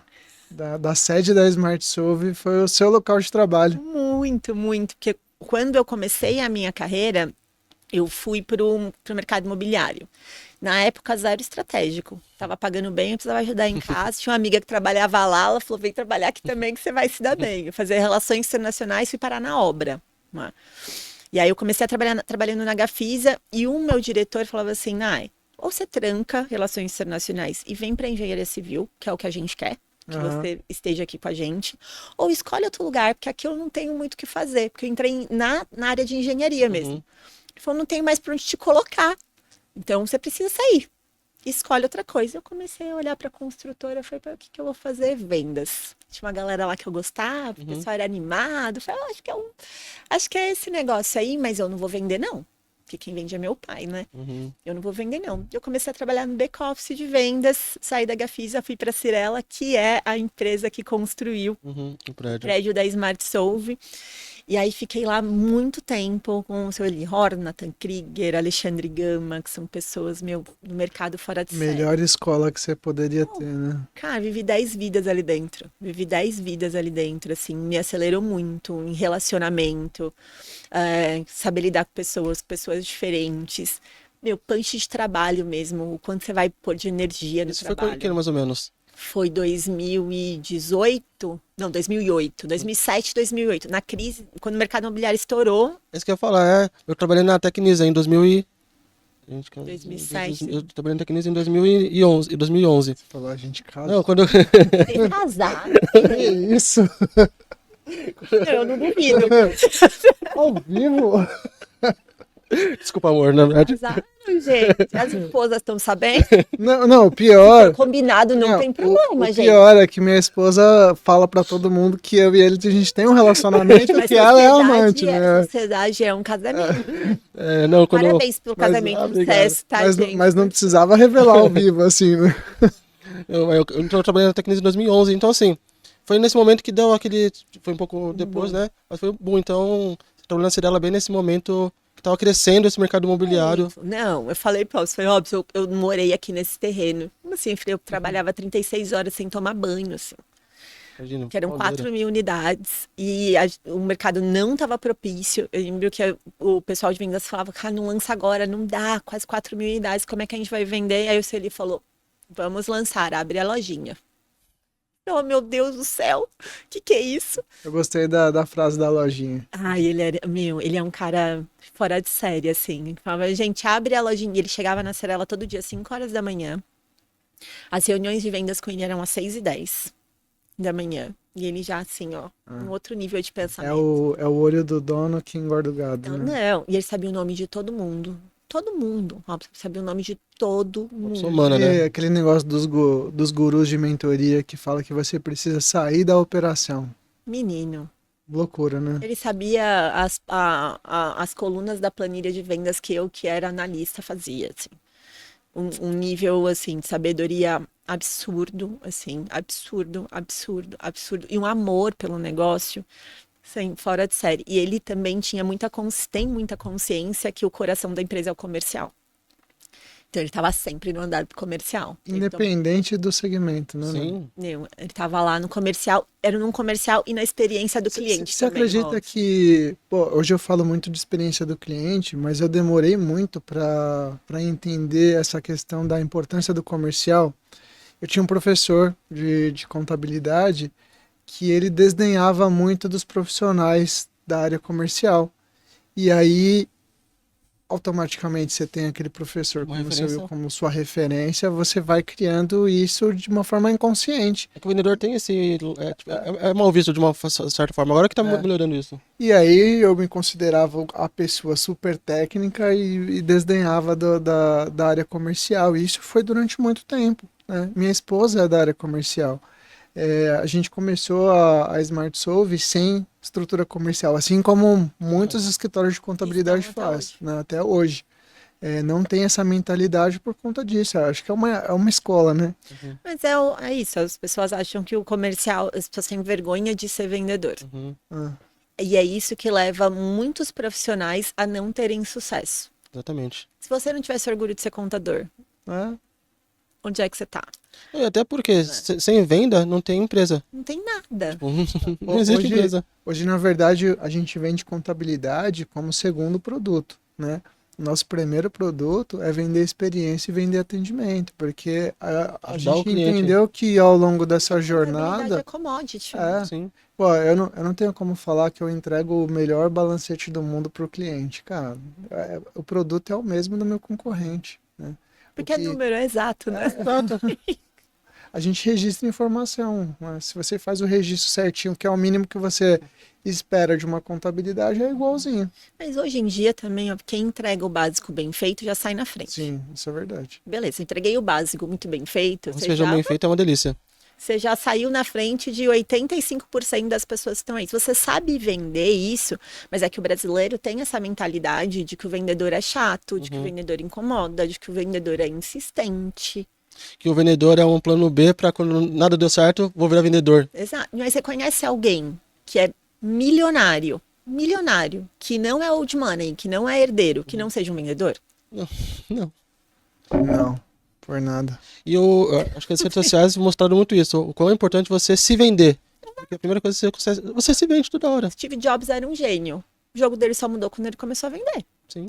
sede da Smart Solve foi o seu local de trabalho. Muito, muito, porque quando eu comecei a minha carreira, eu fui para o mercado imobiliário. Na época, zero estratégico. Tava pagando bem, eu precisava ajudar em casa. Tinha uma amiga que trabalhava lá, ela falou, vem trabalhar aqui também que você vai se dar bem. Eu fazia relações internacionais, fui parar na obra. E aí eu comecei a trabalhando na Gafisa e o meu diretor falava assim, Nay, ou você tranca relações internacionais e vem para engenharia civil, que é o que a gente quer, que você esteja aqui com a gente, ou escolhe outro lugar, porque aqui eu não tenho muito o que fazer, porque eu entrei na área de engenharia mesmo. Ele falou, não tenho mais para onde te colocar. Então, você precisa sair. Escolhe outra coisa. Eu comecei a olhar para a construtora. Eu falei, o que eu vou fazer? Vendas. Tinha uma galera lá que eu gostava, o pessoal era animado. Eu falei, acho que é esse negócio aí, mas eu não vou vender, não. Porque quem vende é meu pai, né? Eu não vou vender, não. Eu comecei a trabalhar no back-office de vendas, saí da Gafisa, fui para a Cirela, que é a empresa que construiu o prédio da Smart Solve. E aí fiquei lá muito tempo com o seu Eli Horn, Nathan Krieger, Alexandre Gama, que são pessoas, no mercado fora de série. Melhor escola que você poderia ter, né? Cara, vivi 10 vidas ali dentro. Assim, me acelerou muito em relacionamento, saber lidar com pessoas diferentes. Punch de trabalho mesmo, o quanto você vai pôr de energia no trabalho. Isso foi quando, mais ou menos? Foi 2018, não, 2008, 2007, 2008, na crise, quando o mercado imobiliário estourou. É isso que eu ia falar, eu trabalhei na Tecnisa em 2007. Eu trabalhei na Tecnisa em 2011. Você falou, a gente casa. Não, quando eu... Tem casar. Que isso? Não, eu não duvido. Ao vivo? Desculpa, amor, na verdade. Casaram, gente. As esposas estão sabendo? Não, o pior... Combinado não tem problema, gente. O pior é que minha esposa fala pra todo mundo que eu e ele, a gente tem um relacionamento Mas que ela é amante, né? Sociedade é um casamento. Não, Parabéns pelo casamento de sucesso, tá, gente? Mas não precisava revelar ao vivo, assim, né? Eu tô trabalhando na Tecnis em 2011, então assim, foi nesse momento que deu aquele... Foi um pouco depois, né? Mas foi bom, então, trabalhando na Cirela bem nesse momento... Tava crescendo esse mercado imobiliário. Não, eu falei pra você, foi óbvio, eu morei aqui nesse terreno. Assim, eu trabalhava 36 horas sem tomar banho, assim. Imagina, que eram 4.000 unidades e o mercado não estava propício. Eu lembro que o pessoal de vendas falava, cara, não lança agora, não dá, quase 4.000 unidades, como é que a gente vai vender? Aí o Celi falou, vamos lançar, abre a lojinha. Oh, meu Deus do céu, que é isso? Eu gostei da frase da lojinha. Ele é um cara fora de série, assim. Ele falava, gente, abre a lojinha. Ele chegava na Cirela todo dia, 5 horas da manhã. As reuniões de vendas com ele eram às 6h10 da manhã. E ele já, assim, ó, um outro nível de pensamento. É o olho do dono que engorda o gado, né? Não, e ele sabia o nome de todo mundo. Todo mundo. Ó, sabia o nome de todo mundo. Humana, né? Aquele negócio dos gurus de mentoria que fala que você precisa sair da operação. Menino. Loucura, né? Ele sabia as colunas da planilha de vendas que era analista, fazia, assim. Um nível, assim, de sabedoria absurdo, assim, absurdo. E um amor pelo negócio, assim, fora de série. E ele também tem muita consciência que o coração da empresa é o comercial. Então ele estava sempre no andar comercial. Independente do segmento, né? Sim. Ele estava lá no comercial, era num comercial e na experiência do cliente. Você acredita que... Pô, hoje eu falo muito de experiência do cliente, mas eu demorei muito para entender essa questão da importância do comercial. Eu tinha um professor de contabilidade que ele desdenhava muito dos profissionais da área comercial. E aí, automaticamente, você tem aquele professor como você viu como sua referência, você vai criando isso de uma forma inconsciente. É que o vendedor tem esse... É mal visto de uma certa forma, agora que tá melhorando isso. E aí eu me considerava a pessoa super técnica e desdenhava da área comercial. E isso foi durante muito tempo, né? Minha esposa é da área comercial. A gente começou a Smart Solve sem estrutura comercial, assim como muitos escritórios de contabilidade fazem, né, até hoje. Não tem essa mentalidade por conta disso. Eu acho que é uma escola, né? Uhum. Mas é isso, as pessoas acham que o comercial, as pessoas têm vergonha de ser vendedor. Uhum. E é isso que leva muitos profissionais a não terem sucesso. Exatamente. Se você não tivesse orgulho de ser contador, onde é que você tá? Até porque sem venda não tem empresa. Não tem nada. Tipo, não existe empresa. Hoje, na verdade, a gente vende contabilidade como segundo produto, né? Nosso primeiro produto é vender experiência e vender atendimento, porque a gente entendeu que ao longo dessa jornada... é commodity. Sim. Pô, eu não tenho como falar que eu entrego o melhor balancete do mundo para o cliente, cara. O produto é o mesmo do meu concorrente, né? Porque é número exato, né? Exato. A gente registra informação. Mas se você faz o registro certinho, que é o mínimo que você espera de uma contabilidade, é igualzinho. Mas hoje em dia também, ó, quem entrega o básico bem feito já sai na frente. Sim, isso é verdade. Beleza, entreguei o básico muito bem feito. O feijão bem feito é uma delícia. Você já saiu na frente de 85% das pessoas que estão aí. Você sabe vender isso, mas é que o brasileiro tem essa mentalidade de que o vendedor é chato, de que o vendedor incomoda, de que o vendedor é insistente. Que o vendedor é um plano B para quando nada deu certo, vou virar vendedor. Exato. Mas você conhece alguém que é milionário, que não é old money, que não é herdeiro, que não seja um vendedor? Não. Não, por nada. E eu acho que as redes sociais mostraram muito isso. O quão é importante você se vender. Porque a primeira coisa que você se vende toda hora. Steve Jobs era um gênio. O jogo dele só mudou quando ele começou a vender. Sim.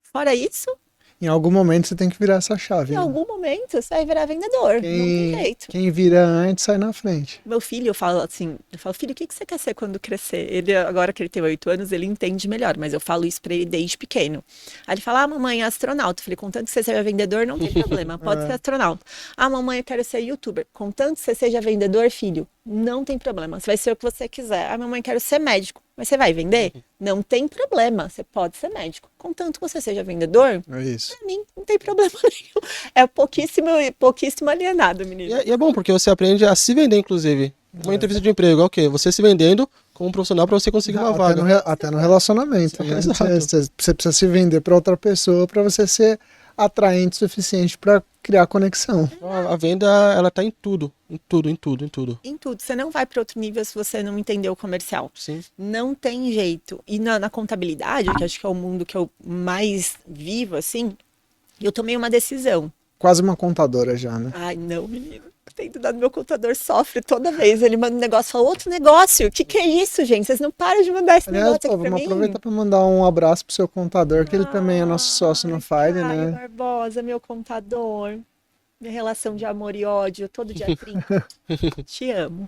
Fora isso... Em algum momento você tem que virar essa chave. Em algum momento você vai virar vendedor. Não tem jeito. Quem vira antes sai na frente. Meu filho, eu falo, filho, o que você quer ser quando crescer? Ele, agora que ele tem 8 anos, ele entende melhor, mas eu falo isso pra ele desde pequeno. Aí ele fala, mamãe, é astronauta. Eu falei, contanto que você seja vendedor, não tem problema, pode ser astronauta. Mamãe, eu quero ser youtuber. Contanto que você seja vendedor, filho, Não tem problema, você vai ser o que você quiser. Ah, mamãe, quero ser médico. Mas você vai vender? Não tem problema, você pode ser médico. Contanto que você seja vendedor, É isso. pra mim não tem problema nenhum. É pouquíssimo alienado, menino. E é bom, porque você aprende a se vender, inclusive. Uma entrevista de emprego, é o quê? Você se vendendo como profissional para você conseguir uma vaga. Até no relacionamento, né? Exato. Você precisa se vender para outra pessoa para você ser atraente o suficiente para criar conexão. A venda, ela tá em tudo. Em tudo. Em tudo. Você não vai para outro nível se você não entender o comercial. Sim. Não tem jeito. E na contabilidade, que acho que é o mundo que eu mais vivo, assim, eu tomei uma decisão. Quase uma contadora já, né? Ai, não, menino. Tem do meu contador sofre toda vez. Ele manda um negócio, fala, outro negócio. O que é isso, gente? Vocês não param de mandar esse negócio aqui pra vamos mim. aproveitar para mandar um abraço pro seu contador, que ele também é nosso sócio no Fire, Caio né? Barbosa, meu contador. Minha relação de amor e ódio, todo dia 30. Te amo.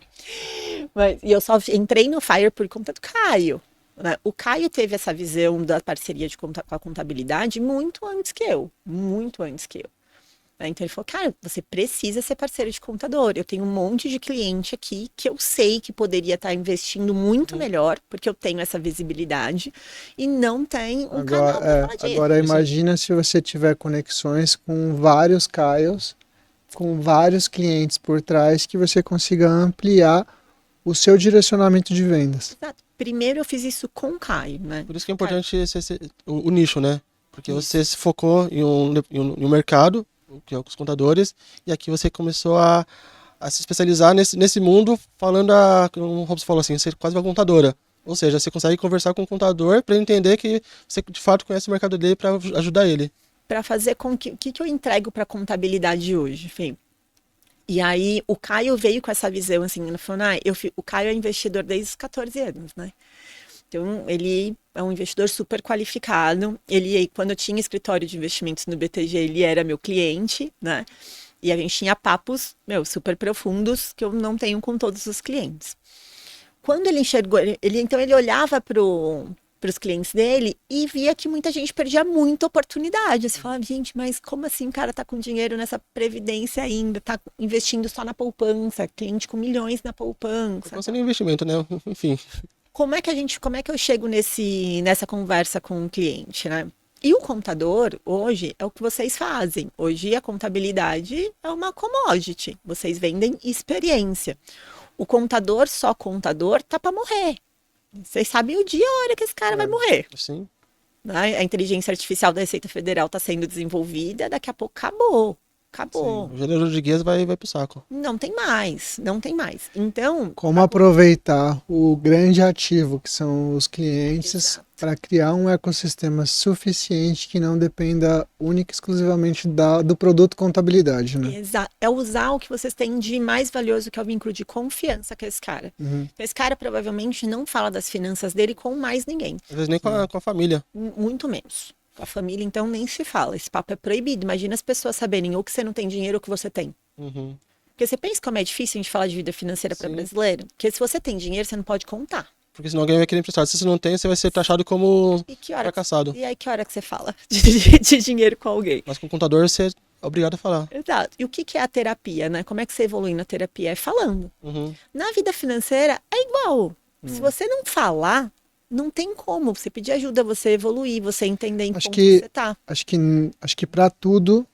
E eu só entrei no Fire por conta do Caio. Né? O Caio teve essa visão da parceria com a contabilidade muito antes que eu. Muito antes que eu. Então ele falou, cara, você precisa ser parceiro de contador. Eu tenho um monte de cliente aqui que eu sei que poderia estar investindo muito melhor, porque eu tenho essa visibilidade e não tem um canal para falar disso. Agora imagina se você tiver conexões com vários Caios, com vários clientes por trás, que você consiga ampliar o seu direcionamento de vendas. Exato. Primeiro eu fiz isso com o Caio, né? Por isso que é importante o nicho, né? Porque você se focou em um mercado, que é os contadores, e aqui você começou a se especializar nesse mundo, falando, como o Robson falou assim, você é quase uma contadora. Ou seja, você consegue conversar com o contador para entender que você de fato conhece o mercado dele para ajudar ele. Para fazer com que... O que eu entrego para a contabilidade hoje, Fê? E aí o Caio veio com essa visão, assim, ele falou, o Caio é investidor desde os 14 anos, né? Então, ele é um investidor super qualificado. Quando eu tinha escritório de investimentos no BTG, ele era meu cliente, né? E a gente tinha papos, super profundos, que eu não tenho com todos os clientes. Quando ele enxergou, então ele olhava para os clientes dele e via que muita gente perdia muita oportunidade. Você falava, gente, mas como assim o cara tá com dinheiro nessa previdência ainda, tá investindo só na poupança, cliente com milhões na poupança. Não seria investimento, né? Enfim. Como é que eu chego nessa conversa com o cliente, né? E o contador, hoje, é o que vocês fazem. Hoje, a contabilidade é uma commodity. Vocês vendem experiência. O contador, só contador, tá para morrer. Vocês sabem o dia e a hora que esse cara vai morrer. Sim. A inteligência artificial da Receita Federal está sendo desenvolvida, daqui a pouco acabou. Sim. O gênero Rodrigues vai pro saco. Não tem mais. Então... Como aproveitar o grande ativo que são os clientes para criar um ecossistema suficiente que não dependa única e exclusivamente do produto contabilidade, né? Exato. É usar o que vocês têm de mais valioso, que é o vínculo de confiança com esse cara. Uhum. Esse cara provavelmente não fala das finanças dele com mais ninguém. Às vezes nem com a família. Muito menos. Com a família, então, nem se fala. Esse papo é proibido. Imagina as pessoas saberem ou que você não tem dinheiro ou que você tem. Uhum. Porque você pensa como é difícil a gente falar de vida financeira para brasileiro? Porque se você tem dinheiro, você não pode contar. Porque senão alguém vai querer emprestar. Se você não tem, você vai ser taxado como fracassado. E aí, que hora que você fala de dinheiro com alguém? Mas com o contador, você é obrigado a falar. Exato. E o que é a terapia, né? Como é que você evolui na terapia? É falando. Uhum. Na vida financeira, é igual. Se você não falar, não tem como. Você pedir ajuda, você evoluir, você entender em como você tá. Acho que para tudo,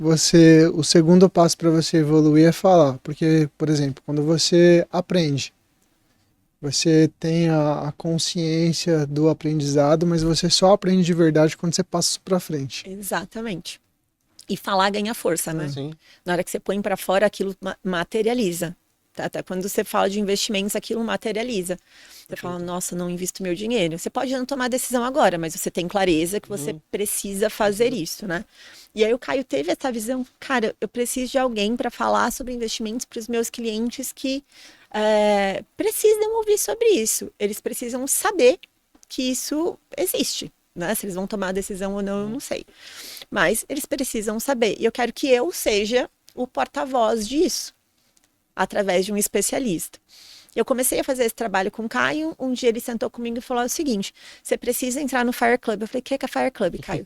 o segundo passo para você evoluir é falar. Porque, por exemplo, quando você aprende, você tem a consciência do aprendizado, mas você só aprende de verdade quando você passa isso para frente. Exatamente. E falar ganha força, né? Sim. Na hora que você põe para fora, aquilo materializa. Até quando você fala de investimentos, aquilo materializa. Você fala, nossa, não invisto meu dinheiro. Você pode não tomar decisão agora, mas você tem clareza que você precisa fazer isso, né? E aí o Caio teve essa visão, cara, eu preciso de alguém para falar sobre investimentos para os meus clientes que precisam ouvir sobre isso. Eles precisam saber que isso existe, né? Se eles vão tomar a decisão ou não, eu não sei. Mas eles precisam saber. E eu quero que eu seja o porta-voz disso, através de um especialista. Eu comecei a fazer esse trabalho com o Caio. Um dia ele sentou comigo e falou o seguinte: você precisa entrar no Fire Club. Eu falei, o que é Fire Club, Caio?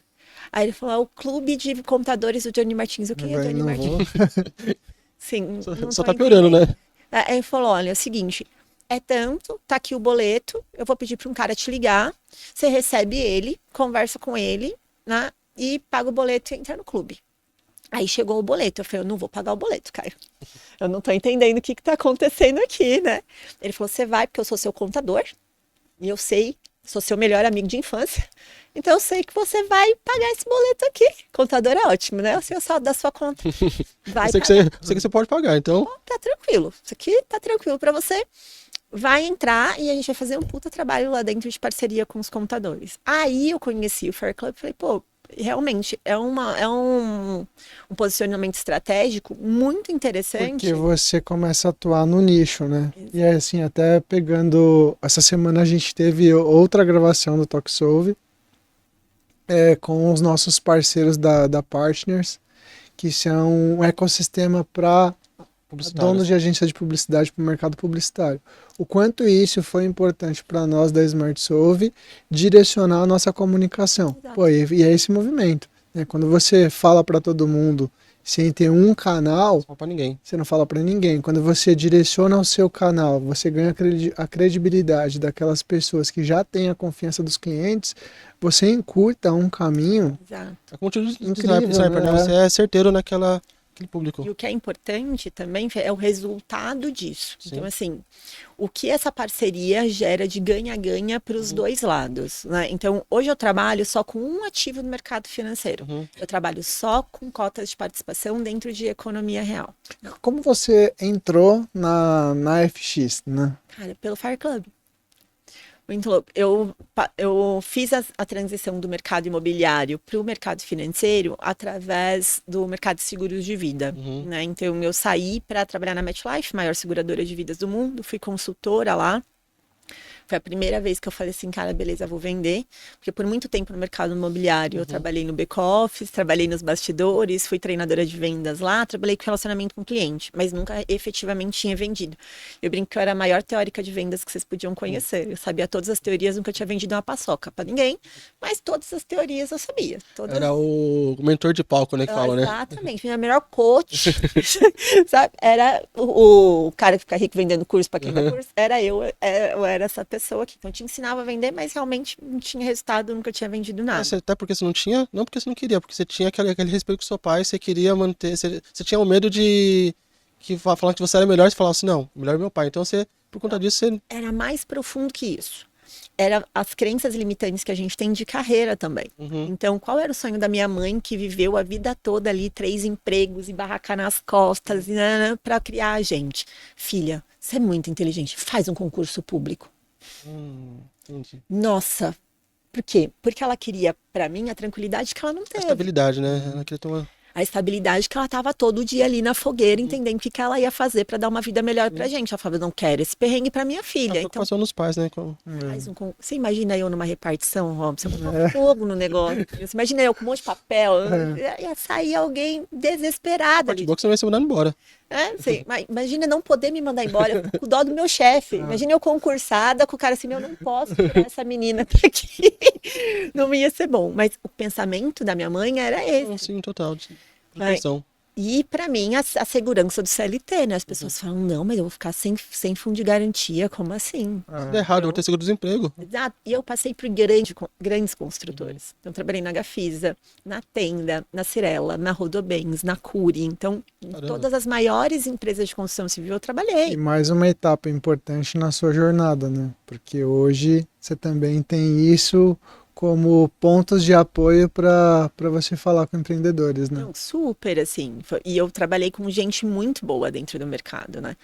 Aí ele falou, o clube de contadores do Johnny Martins. O que é Johnny Martins? Sim. Só tá piorando, né? Aí ele falou, olha, é o seguinte, é tanto, tá aqui o boleto, eu vou pedir para um cara te ligar, você recebe ele, conversa com ele, né? E paga o boleto e entra no clube. Aí chegou o boleto, eu falei, eu não vou pagar o boleto, Caio. Eu não tô entendendo o que tá acontecendo aqui, né? Ele falou, você vai porque eu sou seu contador, e eu sei, sou seu melhor amigo de infância, então eu sei que você vai pagar esse boleto aqui. Contador é ótimo, né? Eu sei o saldo da sua conta. Vai sei que você pode pagar, então... Tá tranquilo, isso aqui tá tranquilo para você. Vai entrar e a gente vai fazer um puta trabalho lá dentro de parceria com os contadores. Aí eu conheci o Fair Club e falei, pô, realmente é um posicionamento estratégico muito interessante. Porque você começa a atuar no nicho, né? Exato. E assim, até pegando... Essa semana a gente teve outra gravação do TalkSolve com os nossos parceiros da Partners, que são um ecossistema para donos de agência de publicidade para o mercado publicitário. O quanto isso foi importante para nós da SmartSolve direcionar a nossa comunicação. Pô, e é esse movimento, né? Quando você fala para todo mundo sem ter um canal, você não fala para ninguém. Quando você direciona o seu canal, você ganha a credibilidade daquelas pessoas que já têm a confiança dos clientes, você encurta um caminho. Exato. Incrível, né? Você é certeiro naquele público. E o que é importante também é o resultado disso. Sim. Então, assim, o que essa parceria gera de ganha-ganha para os dois lados, né? Então, hoje eu trabalho só com um ativo no mercado financeiro. Eu trabalho só com cotas de participação dentro de economia real. Como você entrou na FX, né? Cara, pelo Fair Club. Muito louco. Eu fiz a transição do mercado imobiliário para o mercado financeiro através do mercado de seguros de vida. Né? Então, eu saí para trabalhar na MetLife, maior seguradora de vidas do mundo, fui consultora lá. Foi a primeira vez que eu falei assim, cara, beleza, vou vender. Porque por muito tempo no mercado imobiliário eu trabalhei no back-office, trabalhei nos bastidores, fui treinadora de vendas lá, trabalhei com relacionamento com o cliente, mas nunca efetivamente tinha vendido. Eu brinco que eu era a maior teórica de vendas que vocês podiam conhecer. Eu sabia todas as teorias, nunca tinha vendido uma paçoca para ninguém, mas todas as teorias eu sabia. Todas... Era o mentor de palco, né, que fala, né? Exatamente, minha melhor coach, sabe? Era o cara que fica rico vendendo curso para quem dá curso, era eu era essa pessoa aqui. Então, eu te ensinava a vender, mas realmente não tinha resultado, nunca tinha vendido nada. Até porque você não tinha, não porque você não queria, porque você tinha aquele respeito com seu pai, você queria manter, você tinha o medo de falar que você era melhor, você falava assim, não, melhor é meu pai. Então, por conta disso, você... Era mais profundo que isso. Era as crenças limitantes que a gente tem de carreira também. Então, qual era o sonho da minha mãe que viveu a vida toda ali, 3 empregos e barraca nas costas, para criar a gente? Filha, você é muito inteligente, faz um concurso público. Nossa, por quê? Porque ela queria, pra mim, a tranquilidade que ela não teve. A estabilidade, né? Ela queria ter uma... A estabilidade que ela tava todo dia ali na fogueira, entendendo o que ela ia fazer pra dar uma vida melhor pra gente. Ela falava, eu não quero esse perrengue pra minha filha. Então, passou nos pais, né? Você imagina eu numa repartição, Robson, você botou fogo no negócio. Você imagina eu com um monte de papel, ia sair alguém desesperada. De boa que você vai ser mandado embora. Imagina não poder me mandar embora, eu fico com dó do meu chefe. Imagina eu concursada com o cara assim, eu não posso tirar essa menina daqui. Não ia ser bom. Mas o pensamento da minha mãe era esse. Sim, total. E para mim, a segurança do CLT, né? As pessoas falam, não, mas eu vou ficar sem fundo de garantia, como assim? Se der errado, eu vou ter seguro-desemprego. Exato. E eu passei por grandes construtores. Então, trabalhei na Gafisa, na Tenda, na Cirela, na Rodobens, na Cury. Então, em todas as maiores empresas de construção civil eu trabalhei. E mais uma etapa importante na sua jornada, né? Porque hoje você também tem isso como pontos de apoio para você falar com empreendedores, né? Não, super, assim. E eu trabalhei com gente muito boa dentro do mercado, né?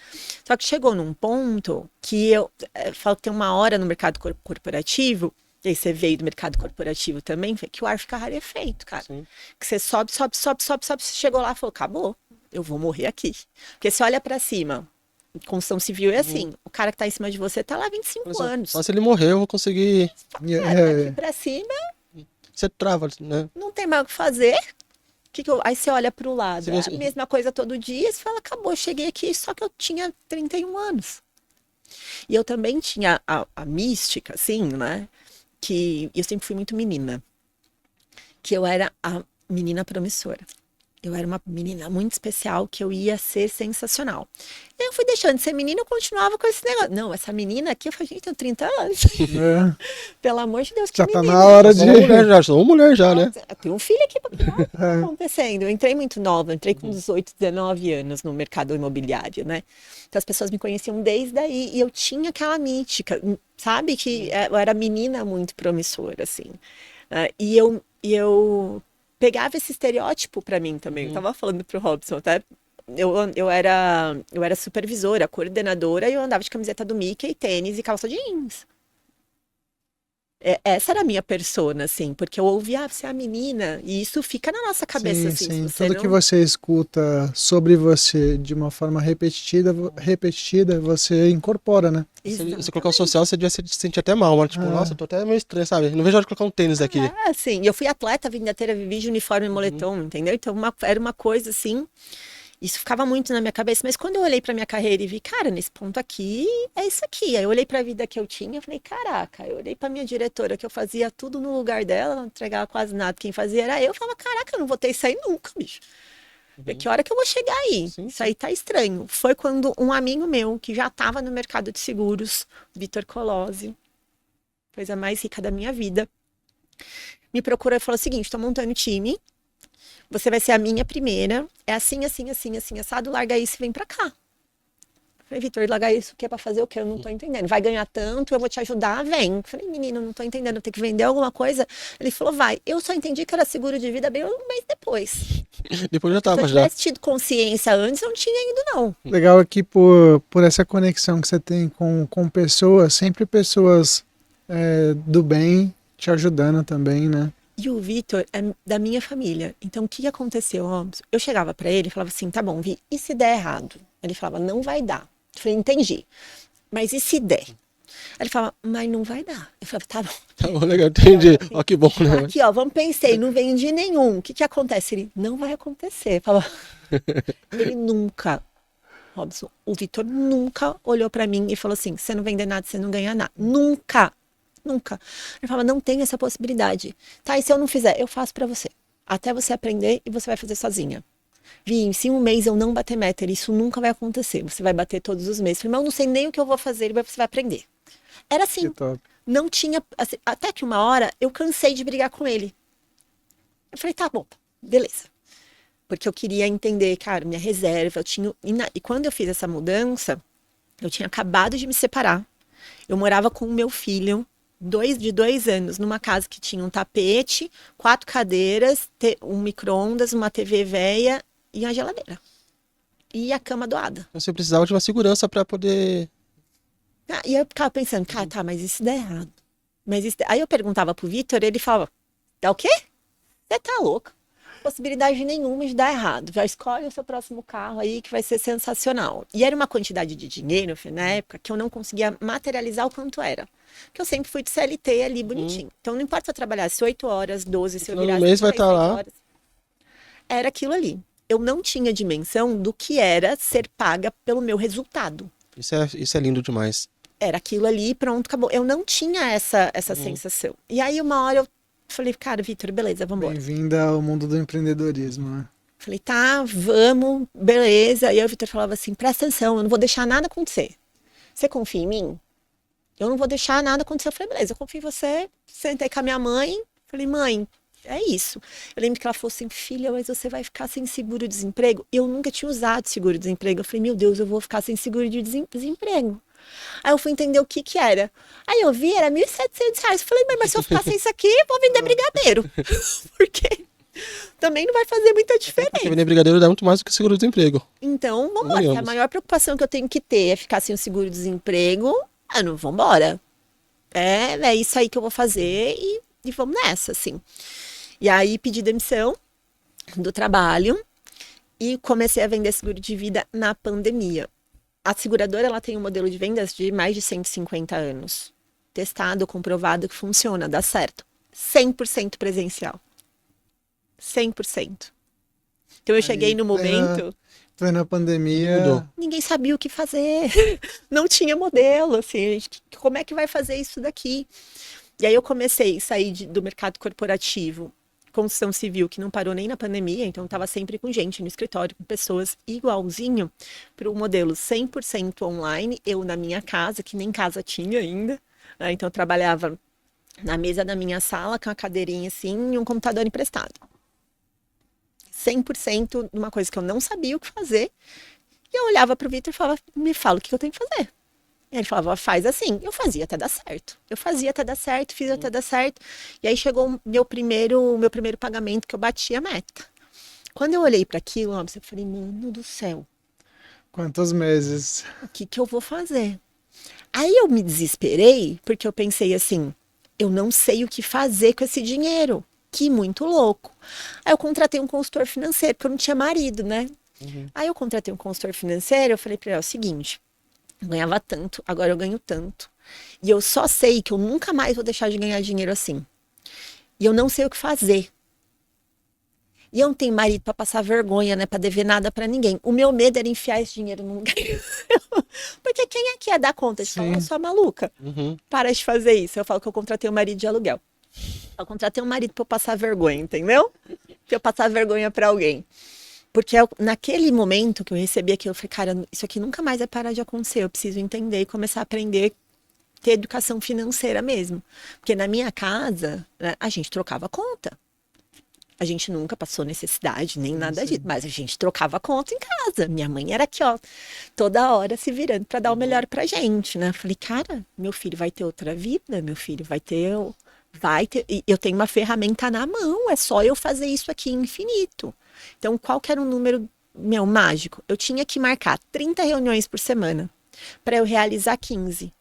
Só que chegou num ponto que eu falo que tem uma hora no mercado corporativo, e aí você veio do mercado corporativo também, que o ar fica rarefeito, cara. Sim. Que você sobe, você chegou lá e falou, acabou, eu vou morrer aqui. Porque você olha para cima, construção civil é assim, o cara que tá em cima de você tá lá há 25 anos. Só se ele morrer, eu vou conseguir... Daqui pra cima... Você trava, né? Não tem mais o que fazer. Aí você olha pro lado, é a mesma coisa todo dia, você fala, acabou, cheguei aqui, só que eu tinha 31 anos. E eu também tinha a mística, assim, né? Que eu sempre fui muito menina. Que eu era a menina promissora. Eu era uma menina muito especial, que eu ia ser sensacional. E eu fui deixando de ser menina, eu continuava com esse negócio. Não, essa menina aqui, eu falei, gente, eu tenho 30 anos. Pelo amor de Deus, que já menina. Tá na hora de... Sou uma mulher já, né? Eu tenho um filho aqui pra cuidar, o que tá acontecendo? Eu entrei muito nova, eu entrei com 18, 19 anos no mercado imobiliário, né? Então as pessoas me conheciam desde aí e eu tinha aquela mítica, sabe? Que eu era menina muito promissora, assim. E eu pegava esse estereótipo pra mim também. Eu tava falando pro Robson, até eu era supervisora, coordenadora, e eu andava de camiseta do Mickey, tênis e calça jeans. Essa era a minha persona, assim, porque eu ouvia, você é a menina, e isso fica na nossa cabeça, assim. Sim, Se tudo que você escuta sobre você de uma forma repetida, você incorpora, né? Você colocar o social, você devia se sentir até mal, mano. Tipo, nossa, eu tô até meio estranho, sabe? Não vejo a hora de colocar um tênis aqui. Assim, eu fui atleta a vida inteira, vivi de uniforme e moletom, entendeu? Então era uma coisa, assim, isso ficava muito na minha cabeça, mas quando eu olhei pra minha carreira e vi, cara, nesse ponto aqui, é isso aqui. Aí eu olhei pra vida que eu tinha, eu falei, caraca, eu olhei pra minha diretora, que eu fazia tudo no lugar dela, não entregava quase nada, quem fazia era eu falava, caraca, eu não vou ter isso aí nunca, bicho. Que hora que eu vou chegar aí? Sim, Isso aí tá estranho. Foi quando um amigo meu, que já tava no mercado de seguros, Vitor Colossi, coisa mais rica da minha vida, me procurou e falou o seguinte, tô montando time, você vai ser a minha primeira. É assim, assim, assim, assim, assado. Larga isso e vem pra cá. Falei, Vitor, largar isso o que é pra fazer o quê? Eu não tô entendendo. Vai ganhar tanto, eu vou te ajudar, vem. Falei, menino, não tô entendendo, eu tenho que vender alguma coisa. Ele falou, vai. Eu só entendi que era seguro de vida bem um mês depois. Depois já Se tava, eu já. tivesse tido consciência antes, eu não tinha ido, não. Legal aqui por essa conexão que você tem com pessoas, sempre pessoas do bem te ajudando também, né? E o Vitor é da minha família. Então, o que aconteceu, Robson? Eu chegava pra ele e falava assim, tá bom, Vi, e se der errado? Ele falava, não vai dar. Eu falei, entendi. Mas e se der? Ele falava, mas não vai dar. Eu falava, tá bom. Tá bom, legal, entendi. Ó, que bom, né? Aqui, ó, vamos pensei, não vendi nenhum. O que acontece? Ele, não vai acontecer. Falava, ele nunca, Robson, o Vitor nunca olhou pra mim e falou assim, você não vender nada, você não ganha nada. Nunca. Nunca. Ele falava, não tem essa possibilidade. Tá, e se eu não fizer? Eu faço pra você. Até você aprender e você vai fazer sozinha. Vi, se um mês eu não bater meta, isso nunca vai acontecer. Você vai bater todos os meses. Falei, mas eu não sei nem o que eu vou fazer, você vai aprender. Era assim. Não tinha... Assim, até que uma hora eu cansei de brigar com ele. Eu falei, tá bom, beleza. Porque eu queria entender, cara, minha reserva, eu tinha... E quando eu fiz essa mudança, eu tinha acabado de me separar. Eu morava com o meu filho, de 2 anos, numa casa que tinha um tapete, 4 cadeiras, um micro-ondas, uma TV velha e uma geladeira. E a cama doada. Você precisava de uma segurança pra poder... E eu ficava pensando, cara, tá, mas isso dá errado. Aí eu perguntava pro Vitor, ele falava, dá o quê? Você tá louca? Possibilidade nenhuma de dar errado. Já escolhe o seu próximo carro aí que vai ser sensacional. E era uma quantidade de dinheiro, na época, que eu não conseguia materializar o quanto era. Porque eu sempre fui de CLT ali, bonitinho. Então não importa se eu trabalhasse 8 horas, 12, se eu virasse mês vai estar lá. horas. Era aquilo ali. Eu não tinha dimensão do que era ser paga pelo meu resultado. Isso é lindo demais. Era aquilo ali, pronto, acabou. Eu não tinha essa sensação. E aí uma hora eu falei, cara, Vitor, beleza, vamos embora. Bem-vinda ao mundo do empreendedorismo, né? Falei, tá, vamos, beleza. E aí o Vitor falava assim, presta atenção, eu não vou deixar nada acontecer. Você confia em mim? Eu não vou deixar nada acontecer. Eu falei, beleza, eu confio em você. Sentei com a minha mãe, falei, mãe, é isso. Eu lembro que ela falou assim, filha, mas você vai ficar sem seguro-desemprego? Eu nunca tinha usado seguro-desemprego. Eu falei, meu Deus, eu vou ficar sem seguro de desemprego. Aí eu fui entender o que era. Aí eu vi, era R$1.700. Eu falei, mas se eu ficar sem isso aqui, eu vou vender brigadeiro. Porque também não vai fazer muita diferença. Porque vender brigadeiro dá muito mais do que seguro-desemprego. Então, vamos embora. Se a maior preocupação que eu tenho que ter é ficar sem o seguro-desemprego, não, vamos embora. É isso aí que eu vou fazer e vamos nessa, assim. E aí pedi demissão do trabalho e comecei a vender seguro de vida na pandemia. A seguradora, ela tem um modelo de vendas de mais de 150 anos. Testado, comprovado que funciona, dá certo. 100% presencial. 100%. Então eu cheguei no momento... Foi na pandemia... Ninguém sabia o que fazer. Não tinha modelo, assim. Como é que vai fazer isso daqui? E aí eu comecei a sair do mercado corporativo construção civil que não parou nem na pandemia, então estava sempre com gente no escritório, com pessoas igualzinho para o modelo 100% online, eu na minha casa, que nem casa tinha ainda, né? Então eu trabalhava na mesa da minha sala, com a cadeirinha assim e um computador emprestado. 100% de uma coisa que eu não sabia o que fazer, e eu olhava para o Vitor e falava, me fala o que eu tenho que fazer. E ele falava, faz assim. Eu fazia até dar certo. Fiz até dar certo. E aí chegou o meu primeiro pagamento que eu bati a meta. Quando eu olhei para aquilo, eu falei, mano do céu. Quantos meses? O que eu vou fazer? Aí eu me desesperei, porque eu pensei assim, eu não sei o que fazer com esse dinheiro. Que muito louco. Aí eu contratei um consultor financeiro, porque eu não tinha marido, né? Aí eu contratei um consultor financeiro, eu falei para ele, é o seguinte, eu ganhava tanto, agora eu ganho tanto. E eu só sei que eu nunca mais vou deixar de ganhar dinheiro assim. E eu não sei o que fazer. E eu não tenho marido para passar vergonha, né? Para dever nada para ninguém. O meu medo era enfiar esse dinheiro num lugar. Porque quem é que ia dar conta de falar, sua maluca? Para de fazer isso. Eu falo que eu contratei um marido de aluguel. Eu contratei um marido para eu passar vergonha, entendeu? Para eu passar vergonha para alguém. Porque naquele momento que eu recebi aquilo, eu falei, cara, isso aqui nunca mais vai parar de acontecer. Eu preciso entender e começar a aprender, ter educação financeira mesmo. Porque na minha casa, né, a gente trocava conta. A gente nunca passou necessidade, nem nada disso. Mas a gente trocava conta em casa. Minha mãe era aqui, ó, toda hora se virando para dar o melhor pra gente, né? Eu falei, cara, meu filho vai ter outra vida, meu filho vai ter... eu tenho uma ferramenta na mão, é só eu fazer isso aqui infinito. Então, qual que era o número meu mágico? Eu tinha que marcar 30 reuniões por semana para eu realizar 15,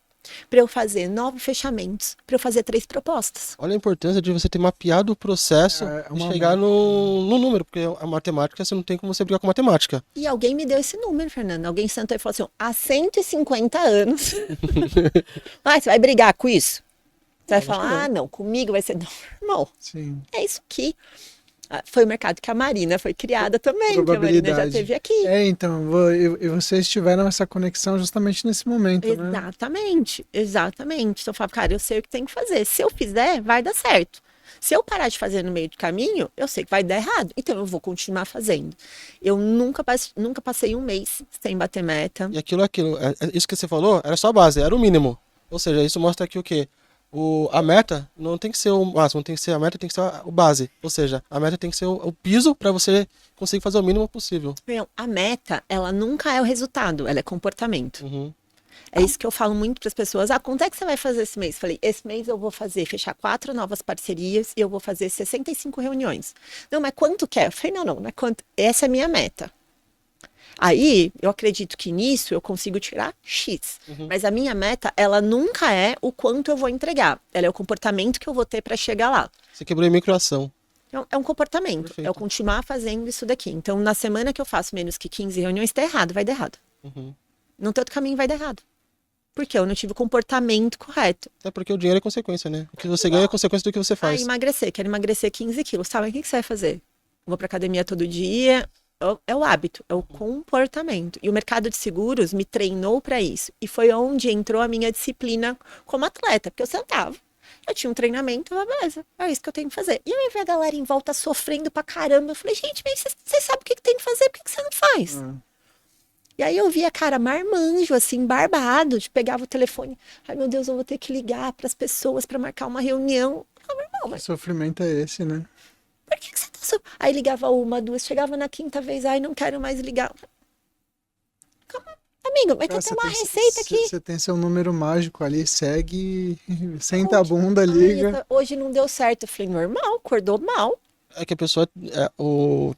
para eu fazer 9 fechamentos, para eu fazer 3 propostas. Olha a importância de você ter mapeado o processo e chegar no número, porque a matemática, você não tem como você brigar com matemática. E alguém me deu esse número, Fernando. Alguém sentou e falou assim, há 150 anos, você vai brigar com isso? Você vai falar, não, comigo vai ser normal. Sim. É isso aqui. Foi o mercado que a Marina foi criada também, que a Marina já teve aqui. Então, e vocês tiveram essa conexão justamente nesse momento, né? Exatamente. Então eu falo, cara, eu sei o que tem que fazer. Se eu fizer, vai dar certo. Se eu parar de fazer no meio do caminho, eu sei que vai dar errado. Então eu vou continuar fazendo. Eu nunca passei um mês sem bater meta. E aquilo. Isso que você falou, era só a base, era o mínimo. Ou seja, isso mostra aqui o quê? A meta não tem que ser o máximo, a meta tem que ser o base. Ou seja, a meta tem que ser o piso para você conseguir fazer o mínimo possível. A meta, ela nunca é o resultado, ela é comportamento. É isso que eu falo muito para as pessoas. Quanto é que você vai fazer esse mês? Falei, esse mês eu vou fechar 4 novas parcerias e eu vou fazer 65 reuniões. Não, mas quanto quer? Eu falei, não é quanto. Essa é a minha meta. Aí, eu acredito que nisso eu consigo tirar X. Mas a minha meta, ela nunca é o quanto eu vou entregar. Ela é o comportamento que eu vou ter para chegar lá. Você quebrou em microação. É um comportamento. Perfeito. É eu continuar fazendo isso daqui. Então, na semana que eu faço menos que 15 reuniões, tá errado, vai dar errado. Não tem outro caminho, vai dar errado. Porque eu não tive o comportamento correto. É porque o dinheiro é consequência, né? O que você ganha é consequência do que você faz. Quero emagrecer 15 quilos. Sabe, o que você vai fazer? Vou pra academia todo dia... É o hábito, é o comportamento. E o mercado de seguros me treinou para isso. E foi onde entrou a minha disciplina como atleta. Porque eu sentava, eu tinha um treinamento, beleza, é isso que eu tenho que fazer. E eu ia ver a galera em volta sofrendo pra caramba. Eu falei, gente, mas você sabe o que tem que fazer, por que você não faz? E aí eu via, cara, marmanjo, assim, barbado, pegava o telefone. Ai, meu Deus, eu vou ter que ligar pras pessoas pra marcar uma reunião. Que sofrimento é esse, né? Por que você tá sofrendo? Aí ligava 1, 2, chegava na 5ª vez, ai, não quero mais ligar. Calma, amigo, vai ter uma receita aqui. Você tem seu número mágico ali, segue, senta a bunda, liga. Hoje não deu certo. Eu falei, normal, acordou mal. É que a pessoa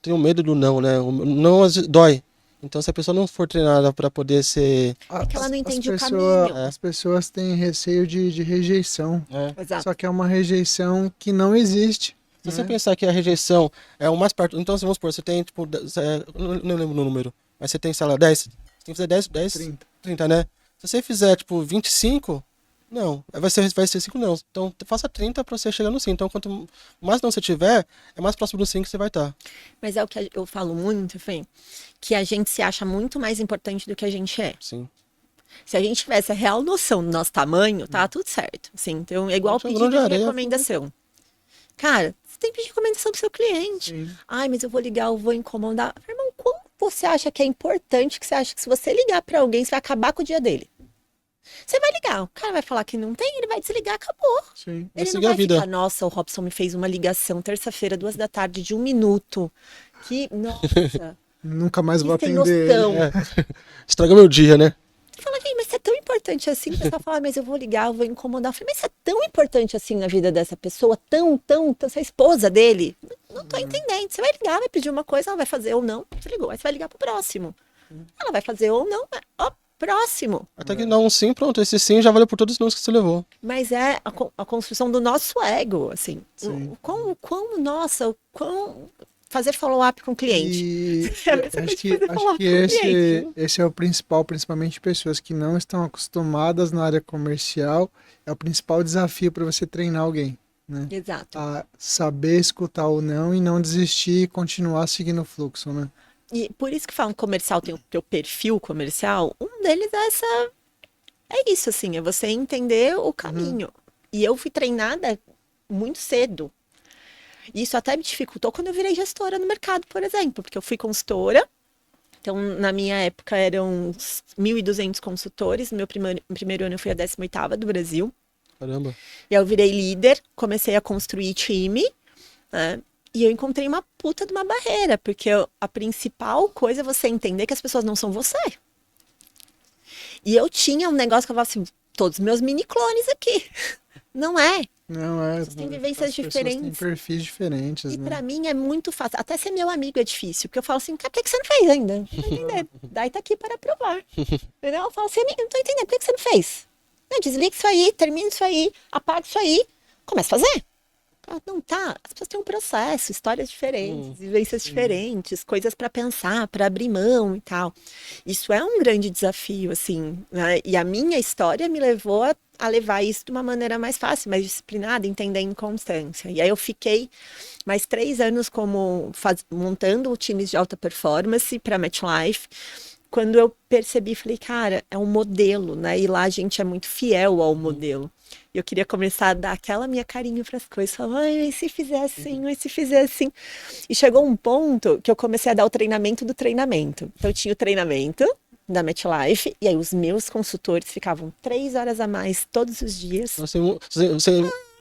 tem o medo do não, né? O não dói. Então, se a pessoa não for treinada para poder ser... É que ela não entende o caminho. As pessoas têm receio de rejeição. Exato. Só que é uma rejeição que não existe. Se você pensar que a rejeição é o mais perto... Então, vamos supor, você tem, tipo... não lembro o número. Mas você tem, sei lá, 10. Você tem que fazer 10... 30, né? Se você fizer, tipo, 25... Não. Vai ser 5 não. Então, faça 30 para você chegar no 5. Então, quanto mais não você tiver, é mais próximo do 5 que você vai estar. Mas é o que eu falo muito, Fê, que a gente se acha muito mais importante do que a gente é. Sim. Se a gente tivesse a real noção do nosso tamanho, tá tudo certo. Assim, então, é igual pedir de recomendação. Cara, você tem que pedir recomendação pro seu cliente. Sim. Ai, mas eu vou ligar, eu vou incomodar. Irmão, como você acha que é importante que você acha que se você ligar pra alguém, você vai acabar com o dia dele? Você vai ligar, o cara vai falar que não tem, ele vai desligar, acabou. Sim. Ele não seguir a vai vida. ficar, nossa, o Robson me fez uma ligação terça-feira, 2 da tarde, de 1 minuto. Que, nossa, Nunca mais vou sem atender ele. noção. É. Estragou meu dia, né? Fala, gente, mas você é tão importante assim? O pessoal fala, mas eu vou ligar, eu vou incomodar. Eu falei, mas você é tão importante assim na vida dessa pessoa? Tão, você é esposa dele? Não tô entendendo. Você vai ligar, vai pedir uma coisa, ela vai fazer ou não. Você ligou, aí você vai ligar pro próximo. Ela vai fazer ou não, ó, próximo. Até que dá um sim, pronto. Esse sim já valeu por todos os nomes que você levou. Mas é a construção do nosso ego, assim. Sim. O quão fazer follow-up com o cliente. E É a mesma coisa acho de que, fazer acho follow-up que com o cliente. esse é o principal, principalmente pessoas que não estão acostumadas na área comercial, é o principal desafio para você treinar alguém, né? Exato. A saber escutar ou não e não desistir e continuar seguindo o fluxo, né? E por isso que falam que comercial tem o teu perfil comercial, um deles é isso, assim, é você entender o caminho. E eu fui treinada muito cedo. E isso até me dificultou quando eu virei gestora no mercado, por exemplo, porque eu fui consultora. Então, na minha época, eram 1.200 consultores. No meu primeiro ano, eu fui a 18ª do Brasil. Caramba. E aí eu virei líder, comecei a construir time, né? E eu encontrei uma puta de uma barreira, porque a principal coisa é você entender que as pessoas não são você. E eu tinha um negócio que eu falava assim, todos meus mini-clones aqui. Não é. Não é. Vocês têm vivências as pessoas diferentes. têm perfis diferentes, E né? pra mim é muito fácil. Até ser meu amigo é difícil. Porque eu falo assim, cara, por que você não fez ainda? Não tô entendendo. Daí tá aqui para provar. Entendeu? Eu falo assim, amigo, não tô entendendo. Por que você não fez? Não, desliga isso aí, termina isso aí, apaga isso aí. Começa a fazer. Ah, não, tá. As pessoas têm um processo, histórias diferentes, vivências diferentes, coisas para pensar, para abrir mão e tal. Isso é um grande desafio, assim, né? E a minha história me levou a levar isso de uma maneira mais fácil, mais disciplinada, entendendo constância. E aí eu fiquei mais 3 anos como montando times de alta performance para MetLife. Quando eu percebi, falei, cara, é um modelo, né? E lá a gente é muito fiel ao modelo. E eu queria começar a dar aquela minha carinho para as coisas. Falar, ai, e se fizer assim, e se fizer assim. E chegou um ponto que eu comecei a dar o treinamento do treinamento. Então eu tinha o treinamento da MetLife, e aí os meus consultores ficavam 3 horas a mais todos os dias. Você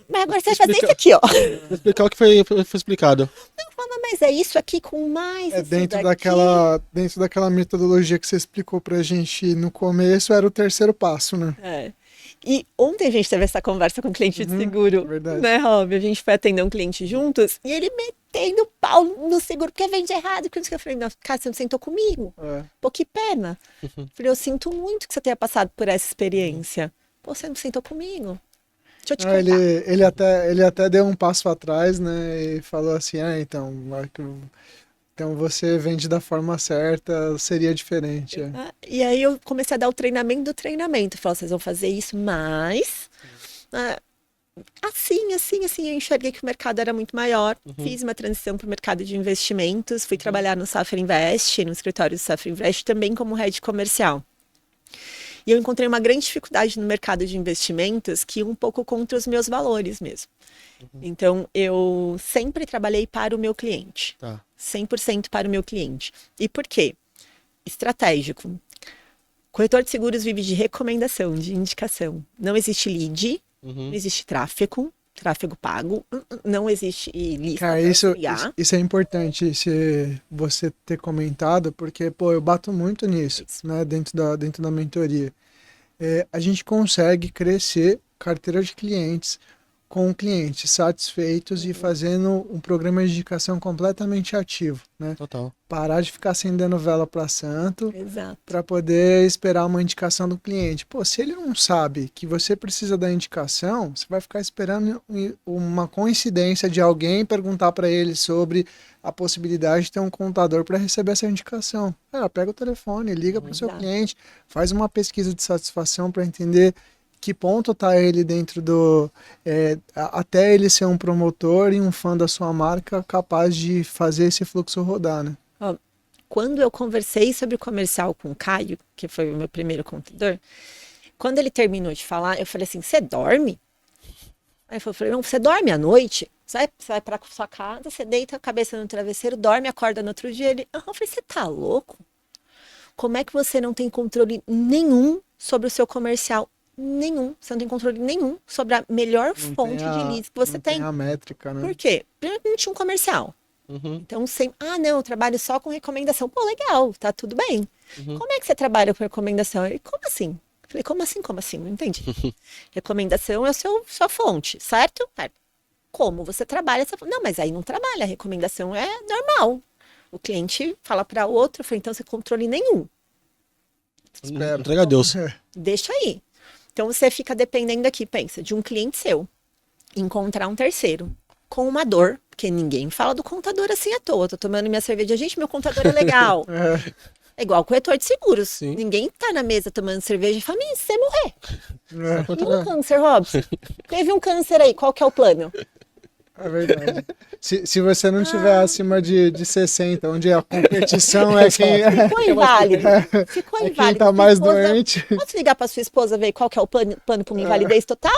Mas agora você vai fazer isso aqui, ó. Vou explicar o que foi explicado. Não, fala, mas é isso aqui com mais É isso dentro daqui. dentro daquela metodologia que você explicou pra gente no começo, era o terceiro passo, né? É. E ontem a gente teve essa conversa com um cliente de seguro, verdade. né, Rob? A gente foi atender um cliente juntos e ele metendo pau no seguro porque vende errado. Que eu falei, não, cara, você não sentou comigo? É. Pô, que pena. Falei, eu sinto muito que você tenha passado por essa experiência. Pô, você não sentou comigo? Deixa eu te Ah, contar. ele até deu um passo atrás, né? E falou assim, então você vende da forma certa, seria diferente. É. E aí eu comecei a dar o treinamento do treinamento. Falei, vocês vão fazer isso, mas assim, eu enxerguei que o mercado era muito maior. Fiz uma transição para o mercado de investimentos, fui trabalhar no Safra Invest, no escritório do Safra Invest, também como head comercial. E eu encontrei uma grande dificuldade no mercado de investimentos que ia um pouco contra os meus valores mesmo. Então, eu sempre trabalhei para o meu cliente. Tá. 100% para o meu cliente. E por quê? Estratégico. Corretor de seguros vive de recomendação, de indicação. Não existe lead, não existe tráfego pago, não existe lista Cara, para ligar. isso é importante você ter comentado, porque, pô, eu bato muito nisso, né, dentro da mentoria. A gente consegue crescer carteira de clientes com clientes satisfeitos e fazendo um programa de indicação completamente ativo, né? Total. Parar de ficar acendendo vela para santo. Exato. Para poder esperar uma indicação do cliente. Pô, se ele não sabe que você precisa da indicação, você vai ficar esperando uma coincidência de alguém perguntar para ele sobre a possibilidade de ter um contador para receber essa indicação. Pega o telefone, liga para o seu cliente, faz uma pesquisa de satisfação para entender que ponto está ele dentro até ele ser um promotor e um fã da sua marca capaz de fazer esse fluxo rodar, né? Quando eu conversei sobre o comercial com o Caio, que foi o meu primeiro contador, quando ele terminou de falar, eu falei assim, você dorme? Aí eu falei, não, você dorme à noite? Você vai pra sua casa, você deita a cabeça no travesseiro, dorme, acorda no outro dia. Eu falei, você tá louco? Como é que você não tem controle nenhum sobre o seu comercial? Nenhum. Você não tem controle nenhum sobre a melhor fonte de leads que você tem. Não tem a métrica, né? Por quê? Primeiro que não tinha um comercial. Uhum. Então, não, eu trabalho só com recomendação. Pô, legal, tá tudo bem. Como é que você trabalha com recomendação? Ele, como assim? Eu falei, como assim, como assim? Não entendi. Recomendação é sua fonte, certo? Como você trabalha essa fonte? Não, mas aí não trabalha, a recomendação é normal. O cliente fala para outro, eu falei, então você controle nenhum. Espero. Entrega a Deus. Deixa aí. Então você fica dependendo aqui, pensa, de um cliente seu, encontrar um terceiro com uma dor, porque ninguém fala do contador assim à toa. Tô tomando minha cerveja, gente, meu contador é legal. É igual corretor de seguros. Sim. Ninguém tá na mesa tomando cerveja e fala, se você morrer. É. E um câncer, Robson? Teve um câncer aí, qual que é o plano? É verdade. Se você não tiver acima de 60, onde a competição é quem... Ficou inválido. Ficou É inválido. quem tá mais doente. Posso ligar pra sua esposa ver qual que é o plano para uma invalidez total?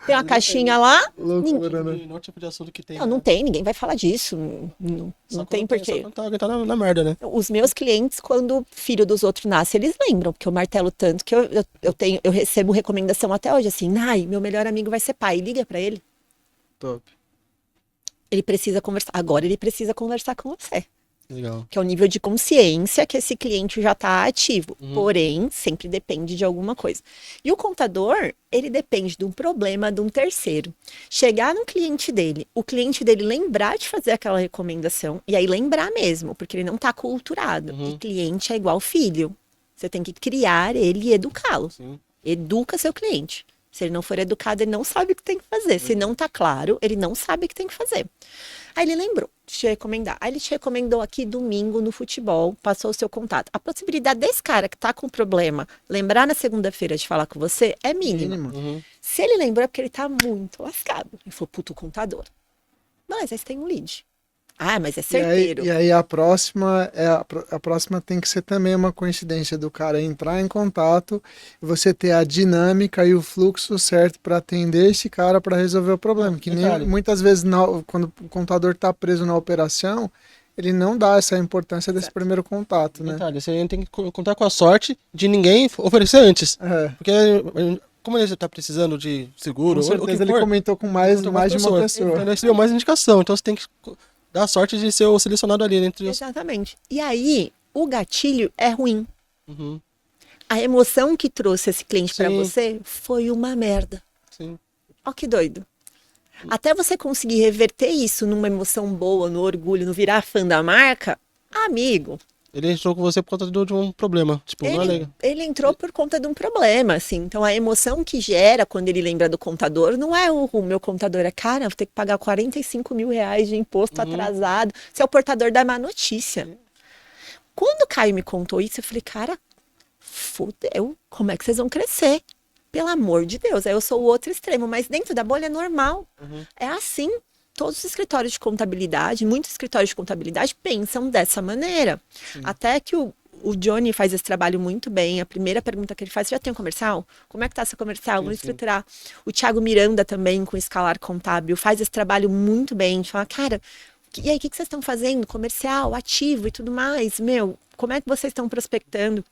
Tem uma caixinha lá. Loucura, né? Não é o tipo de assunto que tem. Não tem, ninguém vai falar disso. Não tem porquê. Só quando tá na merda, né? Os meus clientes, quando o filho dos outros nasce, eles lembram, porque eu martelo tanto que eu recebo recomendação até hoje, assim, Nai, meu melhor amigo vai ser pai, liga pra ele. Top. Ele precisa conversar, agora ele precisa conversar com você. Legal. Que é o nível de consciência que esse cliente já está ativo. Porém, sempre depende de alguma coisa. E o contador, ele depende de um problema de um terceiro. Chegar no cliente dele, o cliente dele lembrar de fazer aquela recomendação, e aí lembrar mesmo, porque ele não está aculturado. E cliente é igual filho. Você tem que criar ele e educá-lo. Educa seu cliente. Se ele não for educado, ele não sabe o que tem que fazer. Se não tá claro, ele não sabe o que tem que fazer. Aí ele lembrou de te recomendar. Aí ele te recomendou aqui domingo no futebol, passou o seu contato. A possibilidade desse cara que tá com problema lembrar na segunda-feira de falar com você é mínima. Se ele lembrou é porque ele tá muito lascado. Ele falou, puto contador. Beleza, aí você tem um lead. Ah, mas é certeiro. E aí a próxima tem que ser também uma coincidência do cara entrar em contato e você ter a dinâmica e o fluxo certo para atender esse cara para resolver o problema. Que nem, muitas vezes quando o contador está preso na operação, ele não dá essa importância desse primeiro contato, né? Detalhe, você tem que contar com a sorte de ninguém oferecer antes. Porque como ele está precisando de seguro, com certeza ele comentou com mais de uma pessoa. Então ele recebeu mais indicação. Então você tem que dar sorte de ser o selecionado ali entre os... Exatamente. E aí, o gatilho é ruim. A emoção que trouxe esse cliente para você foi uma merda. Sim. Ó que doido. Até você conseguir reverter isso numa emoção boa, no orgulho, no virar fã da marca, amigo... Ele entrou com você por conta de um problema. Tipo, não é legal. Ele entrou por conta de um problema, assim. Então, a emoção que gera quando ele lembra do contador não é o meu contador. É, cara, vou ter que pagar 45 mil reais de imposto atrasado. Você é o portador da má notícia. Quando o Caio me contou isso, eu falei, cara, fudeu. Como é que vocês vão crescer? Pelo amor de Deus. Aí eu sou o outro extremo. Mas dentro da bolha é normal. É assim. Todos os escritórios de contabilidade, muitos escritórios de contabilidade pensam dessa maneira. Até que o Johnny faz esse trabalho muito bem. A primeira pergunta que ele faz, já tem um comercial? Como é que tá seu comercial? Vamos estruturar. O Thiago Miranda também, com Escalar Contábil, faz esse trabalho muito bem. De falar, cara, e aí, o que vocês estão fazendo? Comercial, ativo e tudo mais. Meu, como é que vocês estão prospectando?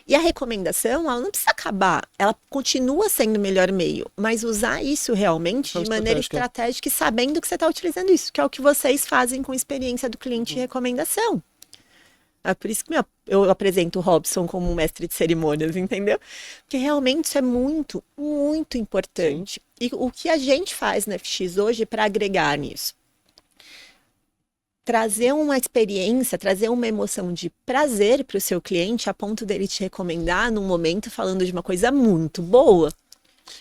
E a recomendação, ela não precisa acabar, ela continua sendo o melhor meio, mas usar isso realmente de maneira estratégica e sabendo que você está utilizando isso, que é o que vocês fazem com a experiência do cliente de recomendação. É por isso que eu apresento o Robson como um mestre de cerimônias, entendeu? Porque realmente isso é muito, muito importante. E o que a gente faz na FX hoje para agregar nisso? Trazer uma experiência, trazer uma emoção de prazer para o seu cliente a ponto dele te recomendar num momento falando de uma coisa muito boa.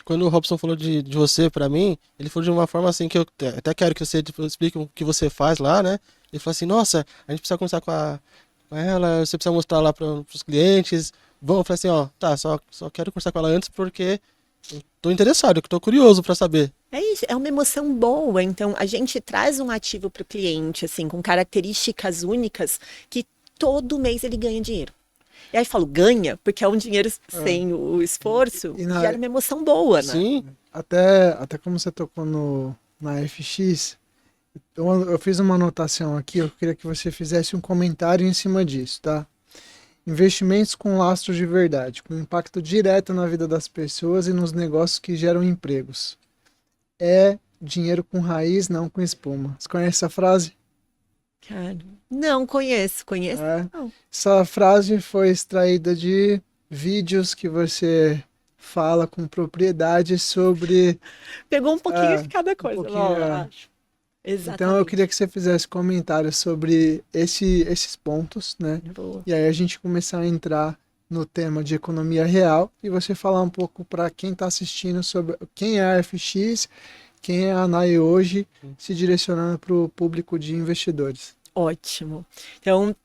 Quando o Robson falou de você para mim, ele falou de uma forma assim que eu até quero que você explique o que você faz lá, né? Ele falou assim, nossa, a gente precisa conversar com ela, você precisa mostrar lá para os clientes. Vamos, eu falei assim, ó, tá, só quero conversar com ela antes porque eu tô interessado, eu tô curioso para saber. É isso, é uma emoção boa. Então, a gente traz um ativo para o cliente, assim, com características únicas, que todo mês ele ganha dinheiro. E aí eu falo, ganha, porque é um dinheiro sem o esforço, gera uma emoção boa, né? Sim. Até como você tocou na FX. Então, eu fiz uma anotação aqui, eu queria que você fizesse um comentário em cima disso, tá? Investimentos com lastro de verdade, com impacto direto na vida das pessoas e nos negócios que geram empregos. É dinheiro com raiz, não com espuma. Você conhece essa frase? Cara, não conheço. Não. Essa frase foi extraída de vídeos que você fala com propriedade sobre... Pegou um pouquinho de cada coisa, eu acho. Exatamente. Então eu queria que você fizesse comentários sobre esses pontos, né? Boa. E aí a gente começar a entrar no tema de economia real e você falar um pouco para quem está assistindo sobre quem é a FX, quem é a ANAI hoje, se direcionando para o público de investidores. Ótimo. Então,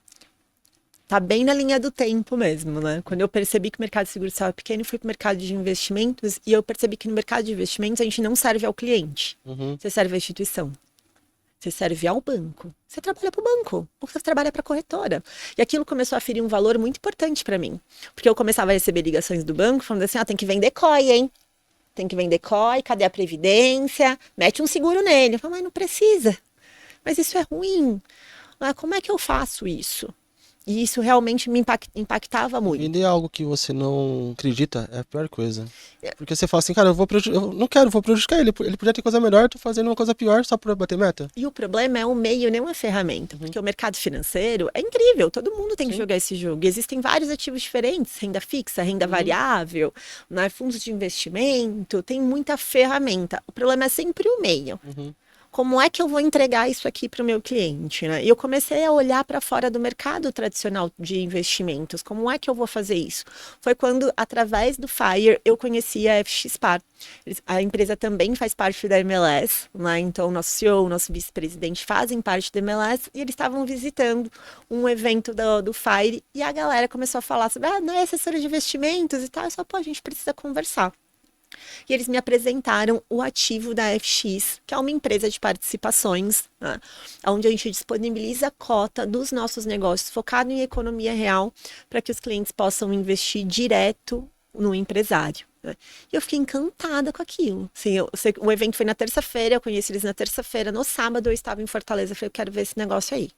tá bem na linha do tempo mesmo, né? Quando eu percebi que o mercado de seguros estava pequeno, eu fui para o mercado de investimentos e eu percebi que no mercado de investimentos a gente não serve ao cliente, você serve à instituição. Você serve ao banco. Você trabalha para o banco. Ou você trabalha para a corretora. E aquilo começou a ferir um valor muito importante para mim. Porque eu começava a receber ligações do banco falando assim, tem que vender COI, hein? Tem que vender COI, cadê a previdência? Mete um seguro nele. Eu falo, mas não precisa. Mas isso é ruim. Como é que eu faço isso? E isso realmente me impactava muito. Vender algo que você não acredita é a pior coisa. Porque você fala assim, cara, eu não quero, vou prejudicar ele. Ele podia ter coisa melhor, tô fazendo uma coisa pior só pra bater meta. E o problema é o meio, não a ferramenta. Porque o mercado financeiro é incrível, todo mundo tem que jogar esse jogo. E existem vários ativos diferentes, renda fixa, renda variável, né, fundos de investimento, tem muita ferramenta. O problema é sempre o meio. Como é que eu vou entregar isso aqui para o meu cliente, né? E eu comecei a olhar para fora do mercado tradicional de investimentos. Como é que eu vou fazer isso? Foi quando, através do FIRE, eu conheci a FXPAR. A empresa também faz parte da MLS, né? Então, o nosso CEO, o nosso vice-presidente fazem parte da MLS e eles estavam visitando um evento do FIRE e a galera começou a falar sobre, não é assessora de investimentos e tal. Eu só, a gente precisa conversar. E eles me apresentaram o ativo da FX, que é uma empresa de participações, né, onde a gente disponibiliza a cota dos nossos negócios focado em economia real para que os clientes possam investir direto no empresário. Né. E eu fiquei encantada com aquilo. Assim, o evento foi na terça-feira, eu conheci eles na terça-feira, no sábado eu estava em Fortaleza, eu falei, eu quero ver esse negócio aí.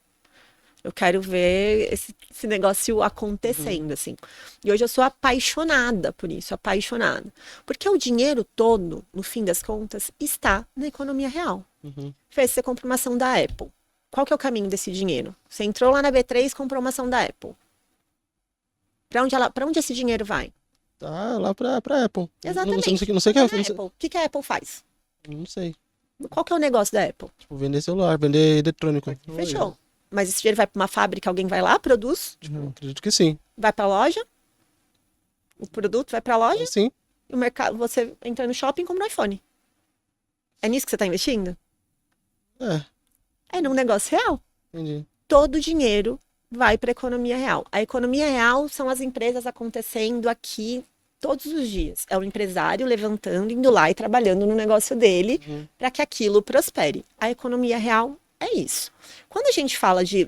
Eu quero ver esse negócio acontecendo, assim. E hoje eu sou apaixonada por isso, apaixonada. Porque o dinheiro todo, no fim das contas, está na economia real. Fez, você compra uma ação da Apple. Qual que é o caminho desse dinheiro? Você entrou lá na B3 e comprou uma ação da Apple. Para onde esse dinheiro vai? Tá lá pra Apple. Exatamente. Não sei o que é. O que a Apple faz? Não sei. Qual que é o negócio da Apple? Tipo, vender celular, vender eletrônico. Fechou. Mas esse dinheiro vai para uma fábrica, alguém vai lá, produz? Acredito que sim. Vai para a loja? O produto vai para a loja? Sim. E o mercado, você entra no shopping e compra um iPhone. É nisso que você está investindo? É num negócio real. Entendi. Todo o dinheiro vai para a economia real. A economia real são as empresas acontecendo aqui todos os dias. É o empresário levantando, indo lá e trabalhando no negócio dele para que aquilo prospere. A economia real é isso. Quando a gente fala de...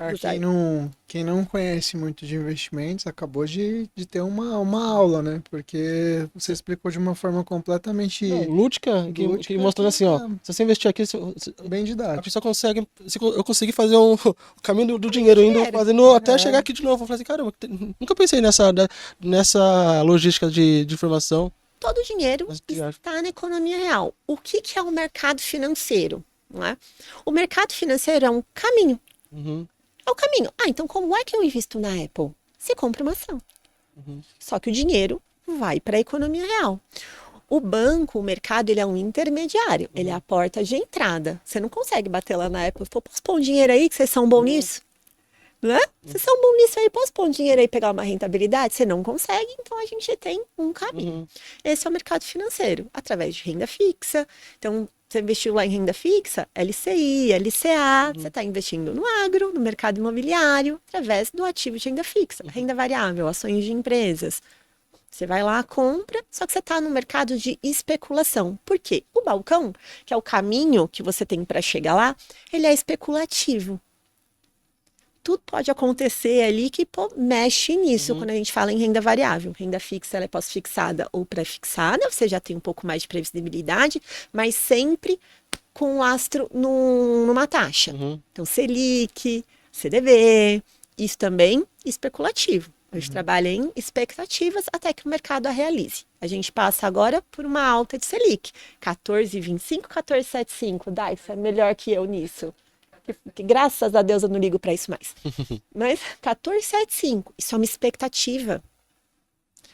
Quem não conhece muito de investimentos, acabou de ter uma aula, né? Porque você explicou de uma forma completamente... lúdica, que mostrando assim, ó, se você investir aqui, bem didático. A pessoa consegue... Eu consegui fazer o caminho do dinheiro, indo fazendo até chegar aqui de novo. Eu falei assim, caramba, nunca pensei nessa logística de informação. Todo o dinheiro está na economia real. O que é o mercado financeiro? Não é? O mercado financeiro é um caminho. É o caminho. Então como é que eu invisto na Apple? Você compra uma ação. Só que o dinheiro vai para a economia real. O banco, o mercado, ele é um intermediário. Ele é a porta de entrada. Você não consegue bater lá na Apple. Posso pôr um dinheiro aí que vocês são bons nisso? Né? Vocês são bons nisso aí. Posso pôr um dinheiro aí e pegar uma rentabilidade? Você não consegue, então a gente tem um caminho. Esse é o mercado financeiro, através de renda fixa. Então, você investiu lá em renda fixa, LCI, LCA, você está investindo no agro, no mercado imobiliário, através do ativo de renda fixa. Renda variável, ações de empresas. Você vai lá, compra, só que você está no mercado de especulação. Por quê? O balcão, que é o caminho que você tem para chegar lá, ele é especulativo. Tudo pode acontecer ali que mexe nisso quando a gente fala em renda variável. Renda fixa, ela é pós-fixada ou pré-fixada, você já tem um pouco mais de previsibilidade, mas sempre com lastro numa taxa. Então, Selic, CDB, isso também especulativo. A gente trabalha em expectativas até que o mercado a realize. A gente passa agora por uma alta de Selic. 14,25, 14,75. Dai, você é melhor que eu nisso. Que graças a Deus eu não ligo para isso mais. Mas 14,75, isso é uma expectativa.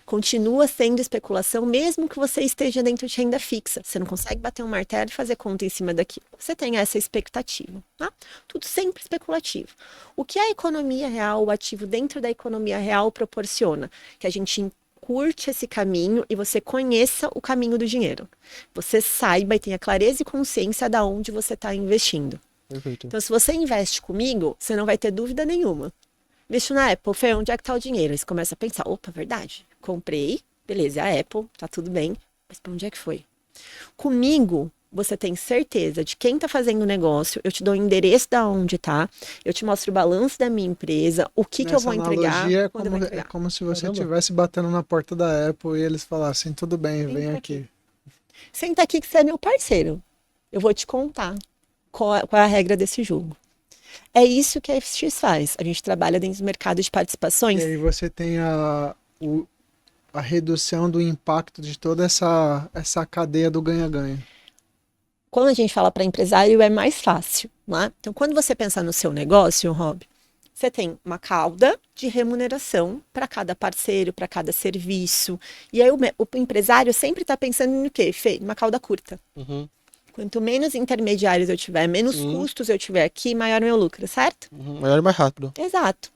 Continua sendo especulação, mesmo que você esteja dentro de renda fixa. Você não consegue bater um martelo e fazer conta em cima daquilo. Você tem essa expectativa, tá? Tudo sempre especulativo. O que a economia real, o ativo dentro da economia real proporciona? Que a gente curte esse caminho e você conheça o caminho do dinheiro. Você saiba e tenha clareza e consciência de onde você está investindo. Perfeito. Então, se você investe comigo, você não vai ter dúvida nenhuma. Investiu na Apple, Fê, onde é que tá o dinheiro? Aí você começa a pensar, opa, verdade. Comprei, beleza, é a Apple, tá tudo bem. Mas para onde é que foi? Comigo, você tem certeza de quem tá fazendo o negócio, eu te dou o endereço da onde tá, eu te mostro o balanço da minha empresa, o que eu vou entregar, quando eu vou entregar. É como se você estivesse batendo na porta da Apple e eles falassem, tudo bem, vem aqui. Senta aqui que você é meu parceiro. Eu vou te contar qual é a regra desse jogo. É isso que a FX faz. A gente trabalha dentro do mercado de participações. E aí você tem a redução do impacto de toda essa cadeia do ganha-ganha. Quando a gente fala para empresário, é mais fácil, né? Então, quando você pensar no seu negócio, Rob, você tem uma cauda de remuneração para cada parceiro, para cada serviço. E aí o empresário sempre está pensando no quê, Fê? Uma cauda curta. Quanto menos intermediários eu tiver, menos custos eu tiver aqui, maior meu lucro, certo? Maior e mais rápido. Exato.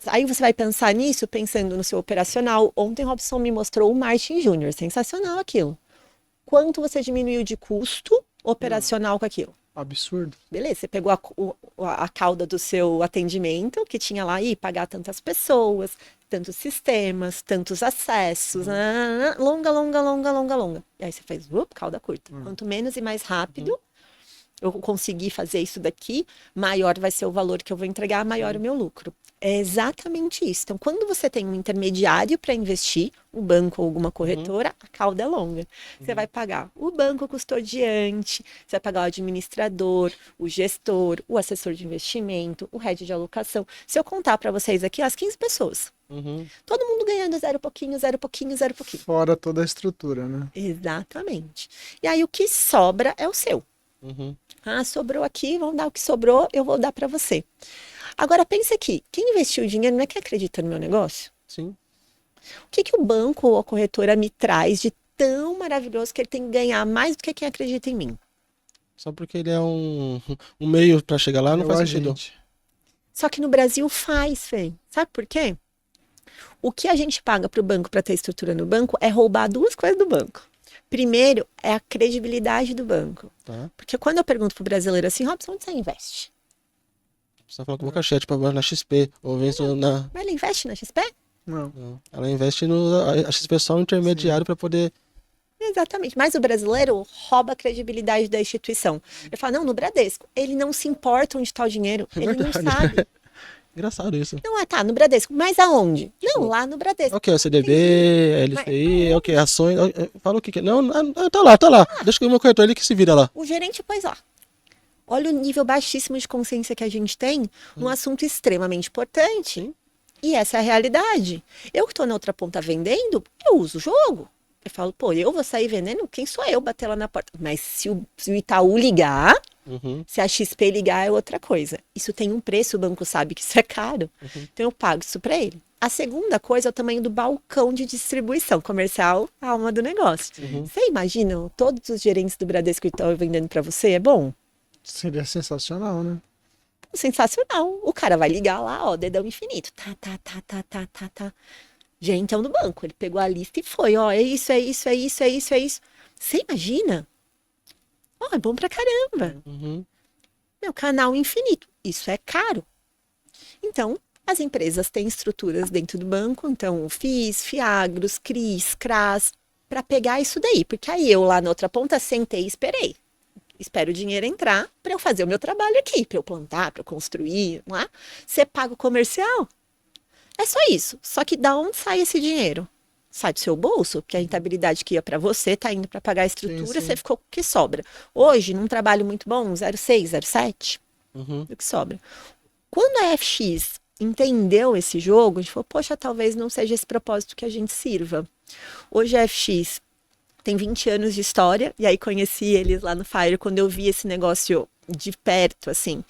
Aí você vai pensar nisso, pensando no seu operacional. Ontem Robson me mostrou o Martin Júnior, sensacional aquilo. Quanto você diminuiu de custo operacional com aquilo? Absurdo. Beleza, você pegou a cauda do seu atendimento, que tinha lá, pagar tantas pessoas, tantos sistemas, tantos acessos, longa. E aí você faz, cauda curta. Quanto menos e mais rápido eu conseguir fazer isso daqui, maior vai ser o valor que eu vou entregar, maior o meu lucro. É exatamente isso. Então, quando você tem um intermediário para investir, um banco ou alguma corretora, a cauda é longa. Você vai pagar o banco custodiante, você vai pagar o administrador, o gestor, o assessor de investimento, o head de alocação. Se eu contar para vocês aqui, as 15 pessoas. Todo mundo ganhando zero pouquinho. Fora toda a estrutura, né? Exatamente. E aí o que sobra é o seu. Sobrou aqui, vamos dar o que sobrou, eu vou dar para você. Agora pense aqui, quem investiu o dinheiro não é que acredita no meu negócio? Sim. O que o banco ou a corretora me traz de tão maravilhoso que ele tem que ganhar mais do que quem acredita em mim? Só porque ele é um meio para chegar lá, não faz sentido. Só que no Brasil faz, Fê. Sabe por quê? O que a gente paga para o banco para ter estrutura no banco é roubar duas coisas do banco. Primeiro, é a credibilidade do banco. Tá. Porque quando eu pergunto pro brasileiro assim, Robson, onde você investe? Você tá falando com boca cheia, tipo, na XP, ou vem na... Mas ela investe na XP? Não. Ela investe a XP é só um intermediário para poder... Exatamente. Mas o brasileiro rouba a credibilidade da instituição. Ele fala, não, no Bradesco. Ele não se importa onde está o dinheiro. É ele verdade. não sabe. Engraçado isso. Não, tá, no Bradesco. Mas aonde? Não, lá no Bradesco. O que? O CDB, LCI, o que? Ações. Fala o que? Não, tá lá. Deixa que o meu corretor, ele que se vira lá. O gerente pôs lá. Olha o nível baixíssimo de consciência que a gente tem num assunto extremamente importante. Sim. E essa é a realidade. Eu que estou na outra ponta vendendo, eu uso o jogo. Eu falo, pô, eu vou sair vendendo? Quem sou eu bater lá na porta? Mas se o Itaú ligar, se a XP ligar é outra coisa. Isso tem um preço, o banco sabe que isso é caro. Então eu pago isso para ele. A segunda coisa é o tamanho do balcão de distribuição comercial, a alma do negócio. Você imagina todos os gerentes do Bradesco Itaú vendendo para você? É bom? Seria sensacional, né? Sensacional. O cara vai ligar lá, ó, dedão infinito. Tá. Gente, é um do banco. Ele pegou a lista e foi, ó, é isso. Você imagina? Ó, é bom pra caramba. Meu canal infinito. Isso é caro. Então, as empresas têm estruturas dentro do banco. Então, FIIs, FIAGROS, CRIs, CRAS, para pegar isso daí. Porque aí eu lá na outra ponta sentei e esperei. Espero o dinheiro entrar para eu fazer o meu trabalho aqui, para eu plantar, para eu construir, não é? Você paga o comercial? É só isso. Só que da onde sai esse dinheiro? sai do seu bolso, porque a rentabilidade que ia para você tá indo para pagar a estrutura, Sim, sim. você ficou com o que sobra. Hoje, num trabalho muito bom, 0,6, 0,7, do que sobra. Quando a FX entendeu esse jogo, a gente falou, poxa, talvez não seja esse propósito que a gente sirva. Hoje a FX tem 20 anos de história, e aí conheci eles lá no Fire, quando eu vi esse negócio de perto, assim.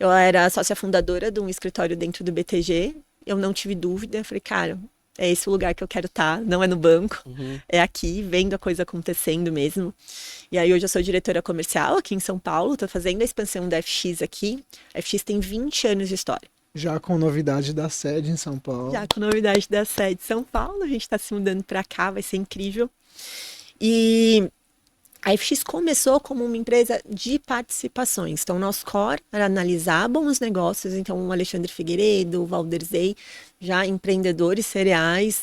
Eu era sócia fundadora de um escritório dentro do BTG, eu não tive dúvida, falei, cara, é esse o lugar que eu quero estar, não é no banco, é aqui, vendo a coisa acontecendo mesmo. E aí hoje eu sou diretora comercial aqui em São Paulo, estou fazendo a expansão da FX aqui. A FX tem 20 anos de história. Já com novidade da sede em São Paulo. Já com novidade da sede de São Paulo, a gente está se mudando para cá, vai ser incrível. E a FX começou como uma empresa de participações. Então, nosso core era analisar bons negócios. Então, o Alexandre Figueiredo, o Valder Zey, já empreendedores cereais,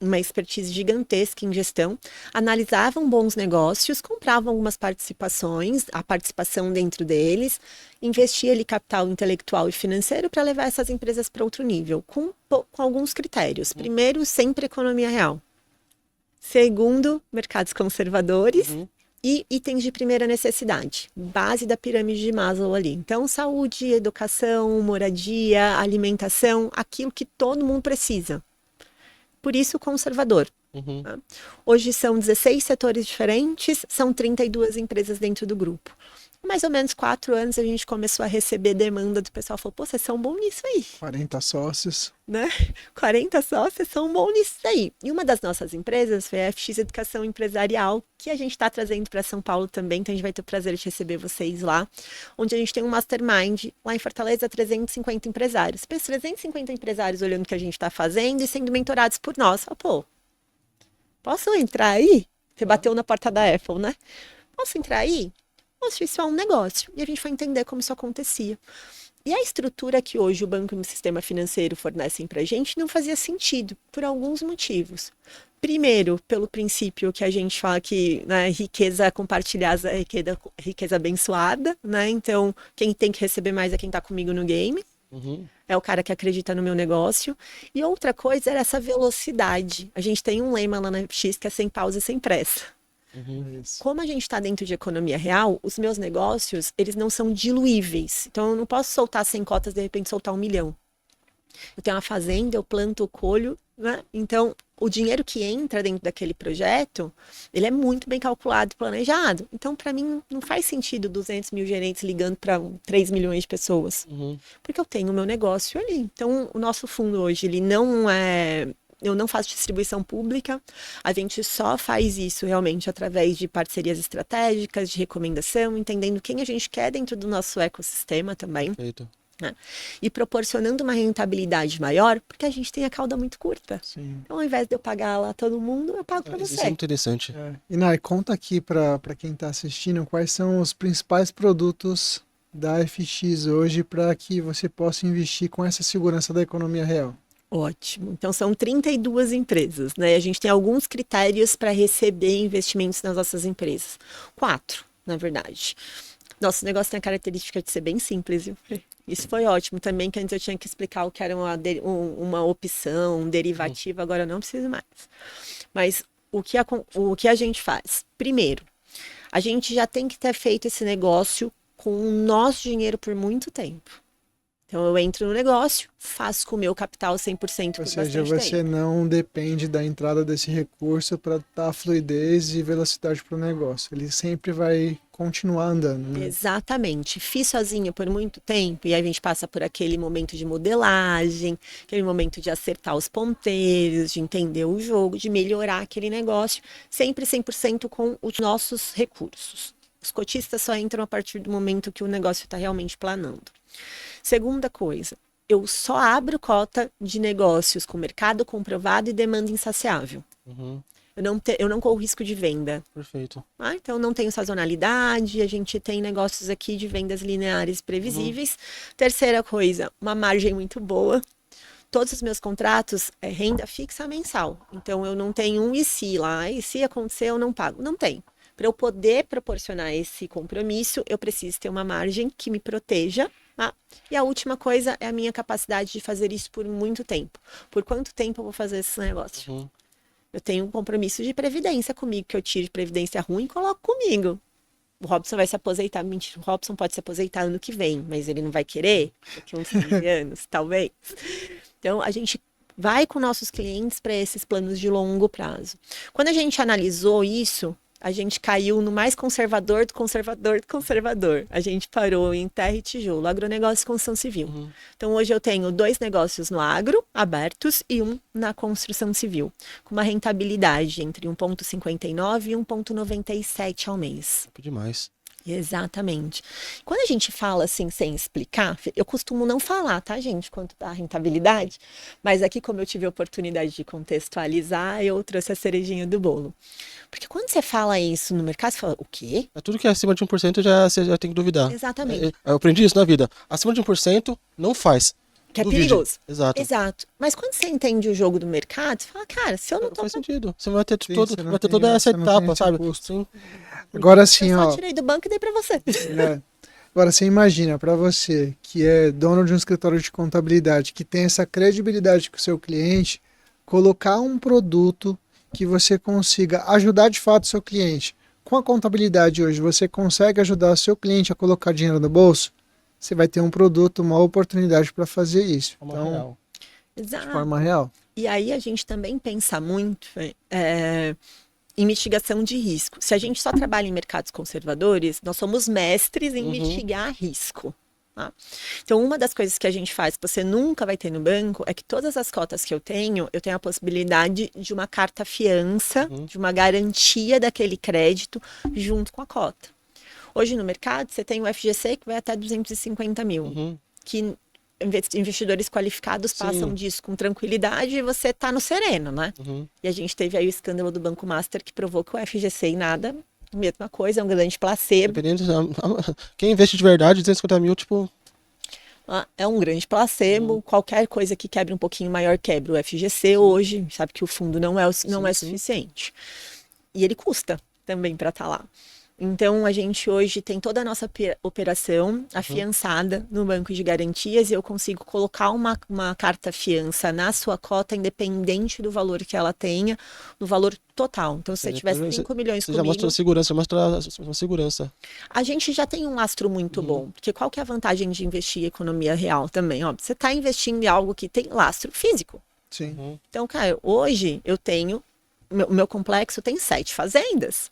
uma expertise gigantesca em gestão, analisavam bons negócios, compravam algumas participações, a participação dentro deles, investia ali capital intelectual e financeiro para levar essas empresas para outro nível, com alguns critérios. Primeiro, sempre economia real. Segundo, mercados conservadores e itens de primeira necessidade, base da pirâmide de Maslow ali. Então, saúde, educação, moradia, alimentação, aquilo que todo mundo precisa. Por isso, conservador. Tá? Hoje são 16 setores diferentes, são 32 empresas dentro do grupo. Há mais ou menos 4 anos a gente começou a receber demanda do pessoal. Falou, pô, vocês são bons nisso aí. 40 sócios. Né? 40 sócios são bons nisso aí. E uma das nossas empresas foi a FX Educação Empresarial, que a gente está trazendo para São Paulo também. Então a gente vai ter o prazer de receber vocês lá, onde a gente tem um mastermind lá em Fortaleza, 350 empresários. Pensa, 350 empresários olhando o que a gente está fazendo e sendo mentorados por nós. Pô, posso entrar aí? Você bateu na porta da Apple, né? Posso entrar aí? Poxa, isso é um negócio. E a gente foi entender como isso acontecia. E a estrutura que hoje o banco e o sistema financeiro fornecem para a gente não fazia sentido, por alguns motivos. Primeiro, pelo princípio que a gente fala que né, riqueza compartilhada é riqueza abençoada, né? Então, quem tem que receber mais é quem está comigo no game. É o cara que acredita no meu negócio. E outra coisa era essa velocidade. A gente tem um lema lá na FX que é sem pausa e sem pressa. Como a gente está dentro de economia real, os meus negócios, eles não são diluíveis. Então, eu não posso soltar 100 cotas e, de repente, soltar 1 milhão. Eu tenho uma fazenda, eu planto, eu colho, né? Então, o dinheiro que entra dentro daquele projeto, ele é muito bem calculado e planejado. Então, para mim, não faz sentido 200 mil gerentes ligando para 3 milhões de pessoas. Porque eu tenho o meu negócio ali. Então, o nosso fundo hoje, ele não é... Eu não faço distribuição pública, a gente só faz isso realmente através de parcerias estratégicas, de recomendação, entendendo quem a gente quer dentro do nosso ecossistema também. Perfeito. Né? E proporcionando uma rentabilidade maior, porque a gente tem a cauda muito curta. Sim. Então, ao invés de eu pagar lá todo mundo, eu pago para você. Isso é interessante. E Nai, conta aqui para quem está assistindo quais são os principais produtos da FX hoje para que você possa investir com essa segurança da economia real. Ótimo. Então, são 32 empresas, né? A gente tem alguns critérios para receber investimentos nas nossas empresas. 4, na verdade. Nosso negócio tem a característica de ser bem simples, viu? Isso foi ótimo também, que antes eu tinha que explicar o que era uma opção, um derivativo, agora eu não preciso mais. Mas o que a gente faz? Primeiro, a gente já tem que ter feito esse negócio com o nosso dinheiro por muito tempo. Então, eu entro no negócio, faço com o meu capital 100% por bastante tempo. Ou seja, você não depende da entrada desse recurso para dar fluidez e velocidade para o negócio. Ele sempre vai continuar andando. Né? Exatamente. Fiz sozinha por muito tempo e aí a gente passa por aquele momento de modelagem, aquele momento de acertar os ponteiros, de entender o jogo, de melhorar aquele negócio, sempre 100% com os nossos recursos. Os cotistas só entram a partir do momento que o negócio está realmente planando. Segunda coisa, eu só abro cota de negócios com mercado comprovado e demanda insaciável. Eu não corro risco de venda. Perfeito. Então não tenho sazonalidade, a gente tem negócios aqui de vendas lineares previsíveis. Terceira coisa, uma margem muito boa. Todos os meus contratos é renda fixa mensal. Então eu não tenho um e se lá, e se acontecer eu não pago. Não tem. Para eu poder proporcionar esse compromisso, eu preciso ter uma margem que me proteja. E a última coisa é a minha capacidade de fazer isso por muito tempo. Por quanto tempo eu vou fazer esse negócio? Eu tenho um compromisso de previdência comigo, que eu tiro de previdência ruim e coloco comigo. O Robson vai se aposentar. Mentira, o Robson pode se aposentar ano que vem, mas ele não vai querer daqui uns 15 anos, talvez. Então, a gente vai com nossos clientes para esses planos de longo prazo. Quando a gente analisou isso, a gente caiu no mais conservador do conservador do conservador. A gente parou em terra e tijolo, agronegócio e construção civil. Então, hoje eu tenho 2 negócios no agro, abertos, e 1 na construção civil, com uma rentabilidade entre 1,59 e 1,97 ao mês. Demais. Exatamente. Quando a gente fala assim, sem explicar, eu costumo não falar, tá, gente, quanto tá a rentabilidade, mas aqui, como eu tive a oportunidade de contextualizar, eu trouxe a cerejinha do bolo. Porque quando você fala isso no mercado, você fala, o quê? Tudo que é acima de 1% você já tem que duvidar. Exatamente. Eu aprendi isso na vida. Acima de 1% não faz. Que é Duvide. perigoso. Exato. Exato. Mas quando você entende o jogo do mercado, você fala, cara, se eu não tô... Faz sentido. Você vai ter, Sim, vai ter toda essa etapa, sabe? Sim. Agora sim, eu só ó. tirei do banco e dei pra você. Agora você imagina, para você que é dono de um escritório de contabilidade, que tem essa credibilidade com o seu cliente, colocar um produto que você consiga ajudar de fato o seu cliente. Com a contabilidade hoje, você consegue ajudar o seu cliente a colocar dinheiro no bolso? Você vai ter um produto, uma oportunidade para fazer isso. Então, Exato. de forma real. E aí a gente também pensa muito em mitigação de risco. Se a gente só trabalha em mercados conservadores, nós somos mestres em mitigar risco. Tá? Então, uma das coisas que a gente faz, que você nunca vai ter no banco, é que todas as cotas que eu tenho a possibilidade de uma carta fiança, de uma garantia daquele crédito junto com a cota. Hoje no mercado, você tem o FGC que vai até 250 mil, que investidores qualificados passam disso com tranquilidade e você está no sereno, né? E a gente teve aí o escândalo do Banco Master que provou que o FGC e nada, mesma coisa, é um grande placebo. Quem investe de verdade, 250 mil, tipo... É um grande placebo, qualquer coisa que quebre um pouquinho maior quebra o FGC hoje, sabe que o fundo não é suficiente. E ele custa também para estar lá. Então, a gente hoje tem toda a nossa operação afiançada no banco de garantias e eu consigo colocar uma carta fiança na sua cota, independente do valor que ela tenha, no valor total. Então, se você tivesse 5 milhões comigo... Você já mostrou segurança, já mostrou uma segurança. A gente já tem um lastro muito bom, porque qual que é a vantagem de investir em economia real também? Ó, você está investindo em algo que tem lastro físico. Sim. Então, cara, hoje eu tenho... Meu complexo tem 7 fazendas.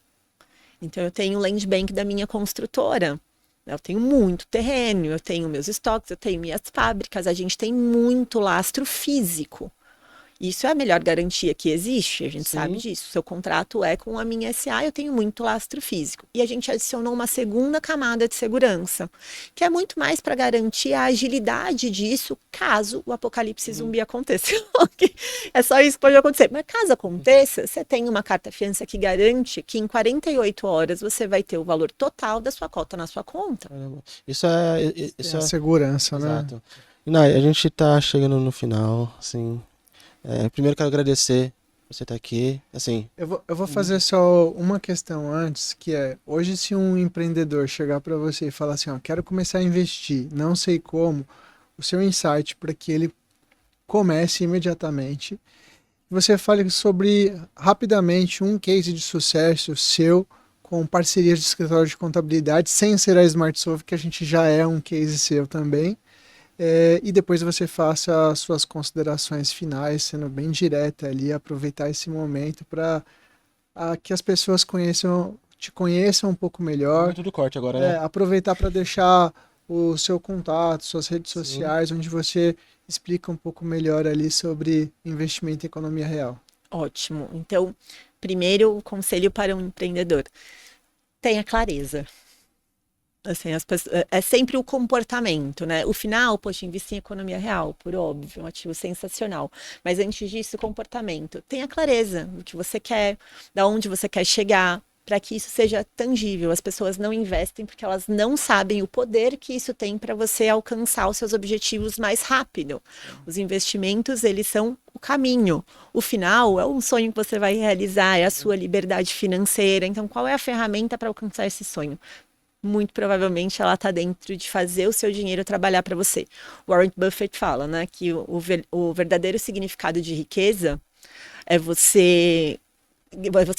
Então, eu tenho o land bank da minha construtora. Eu tenho muito terreno, eu tenho meus estoques, eu tenho minhas fábricas. A gente tem muito lastro físico. Isso é a melhor garantia que existe, a gente sabe disso. Seu contrato é com a minha SA, eu tenho muito lastro físico. E a gente adicionou uma segunda camada de segurança, que é muito mais para garantir a agilidade disso, caso o apocalipse zumbi aconteça. É só isso que pode acontecer. Mas caso aconteça, você tem uma carta fiança que garante que em 48 horas você vai ter o valor total da sua cota na sua conta. Isso é a segurança, exato. Né? Inai, a gente tá chegando no final, assim... primeiro quero agradecer por você estar aqui, assim... Eu vou fazer só uma questão antes, que é, hoje se um empreendedor chegar para você e falar assim, ó, quero começar a investir, não sei como, o seu insight para que ele comece imediatamente, você fale sobre, rapidamente, um case de sucesso seu com parcerias de escritório de contabilidade, sem ser a SmartSolve, que a gente já é um case seu também. E depois você faça as suas considerações finais, sendo bem direta ali, aproveitar esse momento para que as pessoas te conheçam um pouco melhor. Muito do corte agora, né? Aproveitar para deixar o seu contato, suas redes sociais, onde você explica um pouco melhor ali sobre investimento em economia real. Ótimo. Então, primeiro, o conselho para um empreendedor. Tenha clareza. Assim, é sempre o comportamento, né? O final, poxa, investir em economia real, por óbvio, um ativo sensacional. Mas antes disso, o comportamento. Tenha clareza do que você quer, da onde você quer chegar, para que isso seja tangível. As pessoas não investem porque elas não sabem o poder que isso tem para você alcançar os seus objetivos mais rápido. Os investimentos, eles são o caminho. O final é um sonho que você vai realizar, é a sua liberdade financeira. Então, qual é a ferramenta para alcançar esse sonho? Muito provavelmente ela está dentro de fazer o seu dinheiro trabalhar para você. Warren Buffett fala, né, que o verdadeiro significado de riqueza é você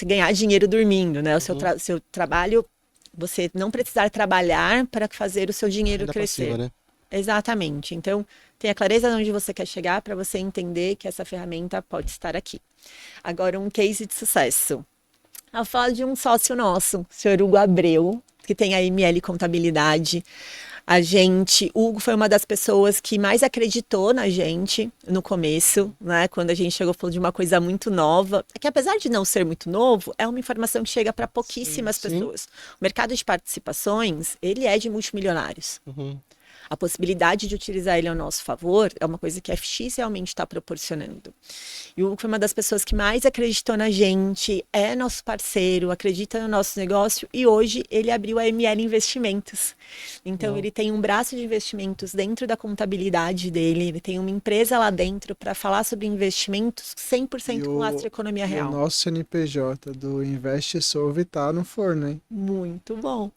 ganhar dinheiro dormindo, né? O seu trabalho, você não precisar trabalhar para fazer o seu dinheiro crescer. Passiva, né? Exatamente. Então, tenha clareza de onde você quer chegar para você entender que essa ferramenta pode estar aqui. Agora, um case de sucesso. Eu falo de um sócio nosso, o senhor Hugo Abreu, que tem a ML Contabilidade. O Hugo foi uma das pessoas que mais acreditou na gente no começo, né? Quando a gente chegou, falou de uma coisa muito nova, que apesar de não ser muito novo, é uma informação que chega para pouquíssimas pessoas. O mercado de participações, ele é de multimilionários. A possibilidade de utilizar ele ao nosso favor é uma coisa que a FX realmente está proporcionando. E o Hugo foi uma das pessoas que mais acreditou na gente, é nosso parceiro, acredita no nosso negócio e hoje ele abriu a ML Investimentos. Então ele tem um braço de investimentos dentro da contabilidade dele, ele tem uma empresa lá dentro para falar sobre investimentos 100% com lastro economia real. O nosso CNPJ do InvestSolve tá no forno, hein? Muito bom.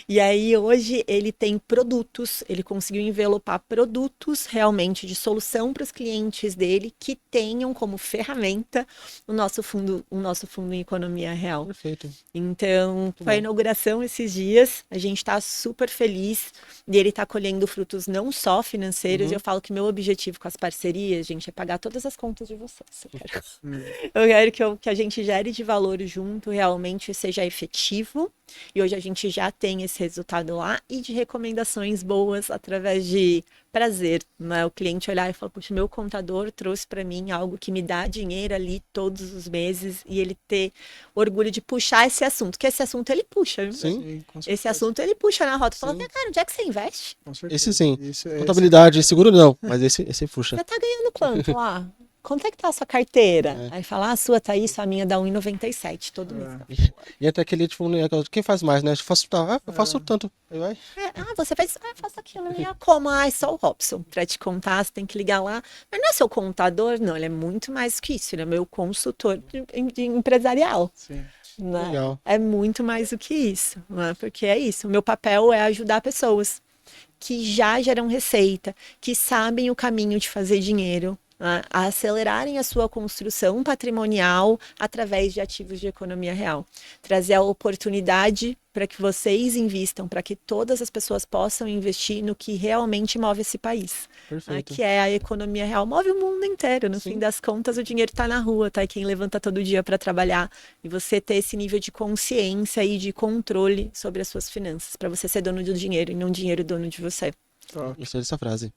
E aí hoje ele tem produtos, ele conseguiu envelopar produtos realmente de solução para os clientes dele que tenham como ferramenta o nosso fundo em economia real. Perfeito. Então, foi a inauguração esses dias, a gente está super feliz e ele está colhendo frutos não só financeiros. Eu falo que meu objetivo com as parcerias, gente, é pagar todas as contas de vocês. Eu quero que a gente gere de valor junto, realmente seja efetivo. E hoje a gente já tem esse resultado lá e de recomendações boas através de prazer, né? O cliente olhar e falar, puxa, meu contador trouxe para mim algo que me dá dinheiro ali todos os meses e ele ter orgulho de puxar esse assunto, que esse assunto ele puxa, viu? Sim, esse assunto ele puxa na rota, fala, cara, onde é que você investe? Com certeza. Esse sim. Contabilidade, seguro não, mas esse puxa. Você tá ganhando quanto lá? Quanto é que tá a sua carteira? Aí fala, a sua tá isso, a minha dá 1,97 todo mês. E até aquele, tipo, quem faz mais, né? Eu faço tanto. Aí vai. Você faz, eu faço aquilo. Como? É só o Robson. Pra te contar, você tem que ligar lá. Mas não é seu contador? Não, ele é muito mais que isso. Ele é meu consultor de empresarial. Sim. Né? Legal. É muito mais do que isso. Né? Porque é isso. O meu papel é ajudar pessoas que já geram receita, que sabem o caminho de fazer dinheiro, a acelerarem a sua construção patrimonial através de ativos de economia real. Trazer a oportunidade para que vocês invistam, para que todas as pessoas possam investir no que realmente move esse país. Perfeito. Que é a economia real. Move o mundo inteiro. No fim das contas, o dinheiro está na rua, tá? E quem levanta todo dia para trabalhar. E você ter esse nível de consciência e de controle sobre as suas finanças, para você ser dono do dinheiro e não o dinheiro dono de você. Gostei dessa frase.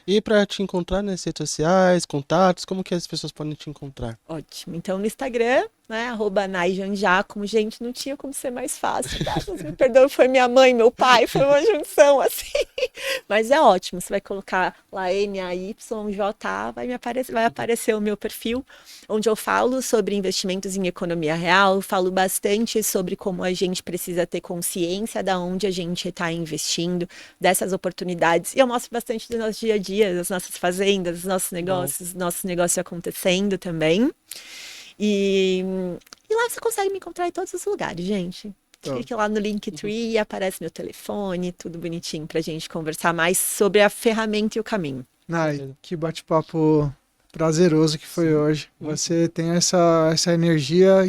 E para te encontrar nas redes sociais, contatos, como que as pessoas podem te encontrar? Ótimo. Então, no Instagram, né, @naijanjacomo. Gente, não tinha como ser mais fácil, tá? Vocês me perdoam, foi minha mãe, meu pai, foi uma junção, assim. Mas é ótimo, você vai colocar lá NAYJ, vai aparecer o meu perfil, onde eu falo sobre investimentos em economia real, falo bastante sobre como a gente precisa ter consciência de onde a gente está investindo, dessas oportunidades. E eu mostro bastante do nosso dia a dia, das nossas fazendas, dos nossos negócios acontecendo também. E lá você consegue me encontrar em todos os lugares, gente. Clique lá no Linktree e aparece meu telefone, tudo bonitinho pra gente conversar mais sobre a ferramenta e o caminho. Nai, que bate-papo prazeroso que foi hoje. Você tem essa energia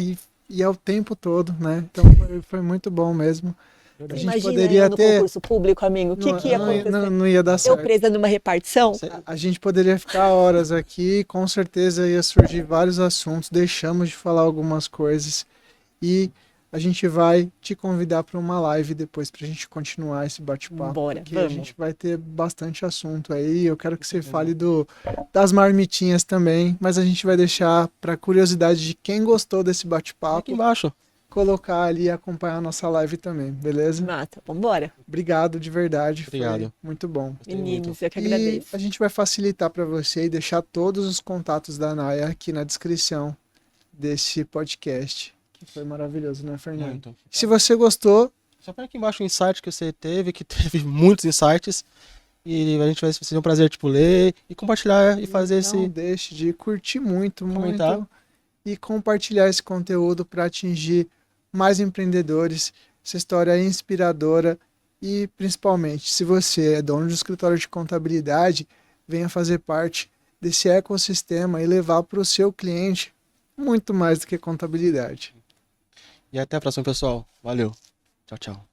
e é o tempo todo, né? Então foi muito bom mesmo. A gente Imagina poderia no ter concurso público, amigo, o que ia acontecer? Não ia dar certo. Eu presa numa repartição? A gente poderia ficar horas aqui, com certeza ia surgir vários assuntos, deixamos de falar algumas coisas e a gente vai te convidar para uma live depois pra gente continuar esse bate-papo. Bora, porque vamos. A gente vai ter bastante assunto aí, eu quero que você fale das marmitinhas também, mas a gente vai deixar para curiosidade de quem gostou desse bate-papo. Aqui embaixo. Colocar ali e acompanhar a nossa live também, beleza? Mata, vambora. Obrigado de verdade, Obrigado. foi muito bom. Meninos, eu que E agradeço. a gente vai facilitar para você e deixar todos os contatos da Naya aqui na descrição desse podcast, que foi maravilhoso, né, Fernando? Muito. Se você gostou, Só põe aqui embaixo o insight que você teve, que teve muitos insights. E a gente vai ser um prazer, tipo, ler e compartilhar e fazer não esse... deixe de curtir muito Comentar. e compartilhar esse conteúdo para atingir mais empreendedores. Essa história é inspiradora e, principalmente, se você é dono de um escritório de contabilidade, venha fazer parte desse ecossistema e levar para o seu cliente muito mais do que contabilidade. E até a próxima, pessoal. Valeu. Tchau, tchau.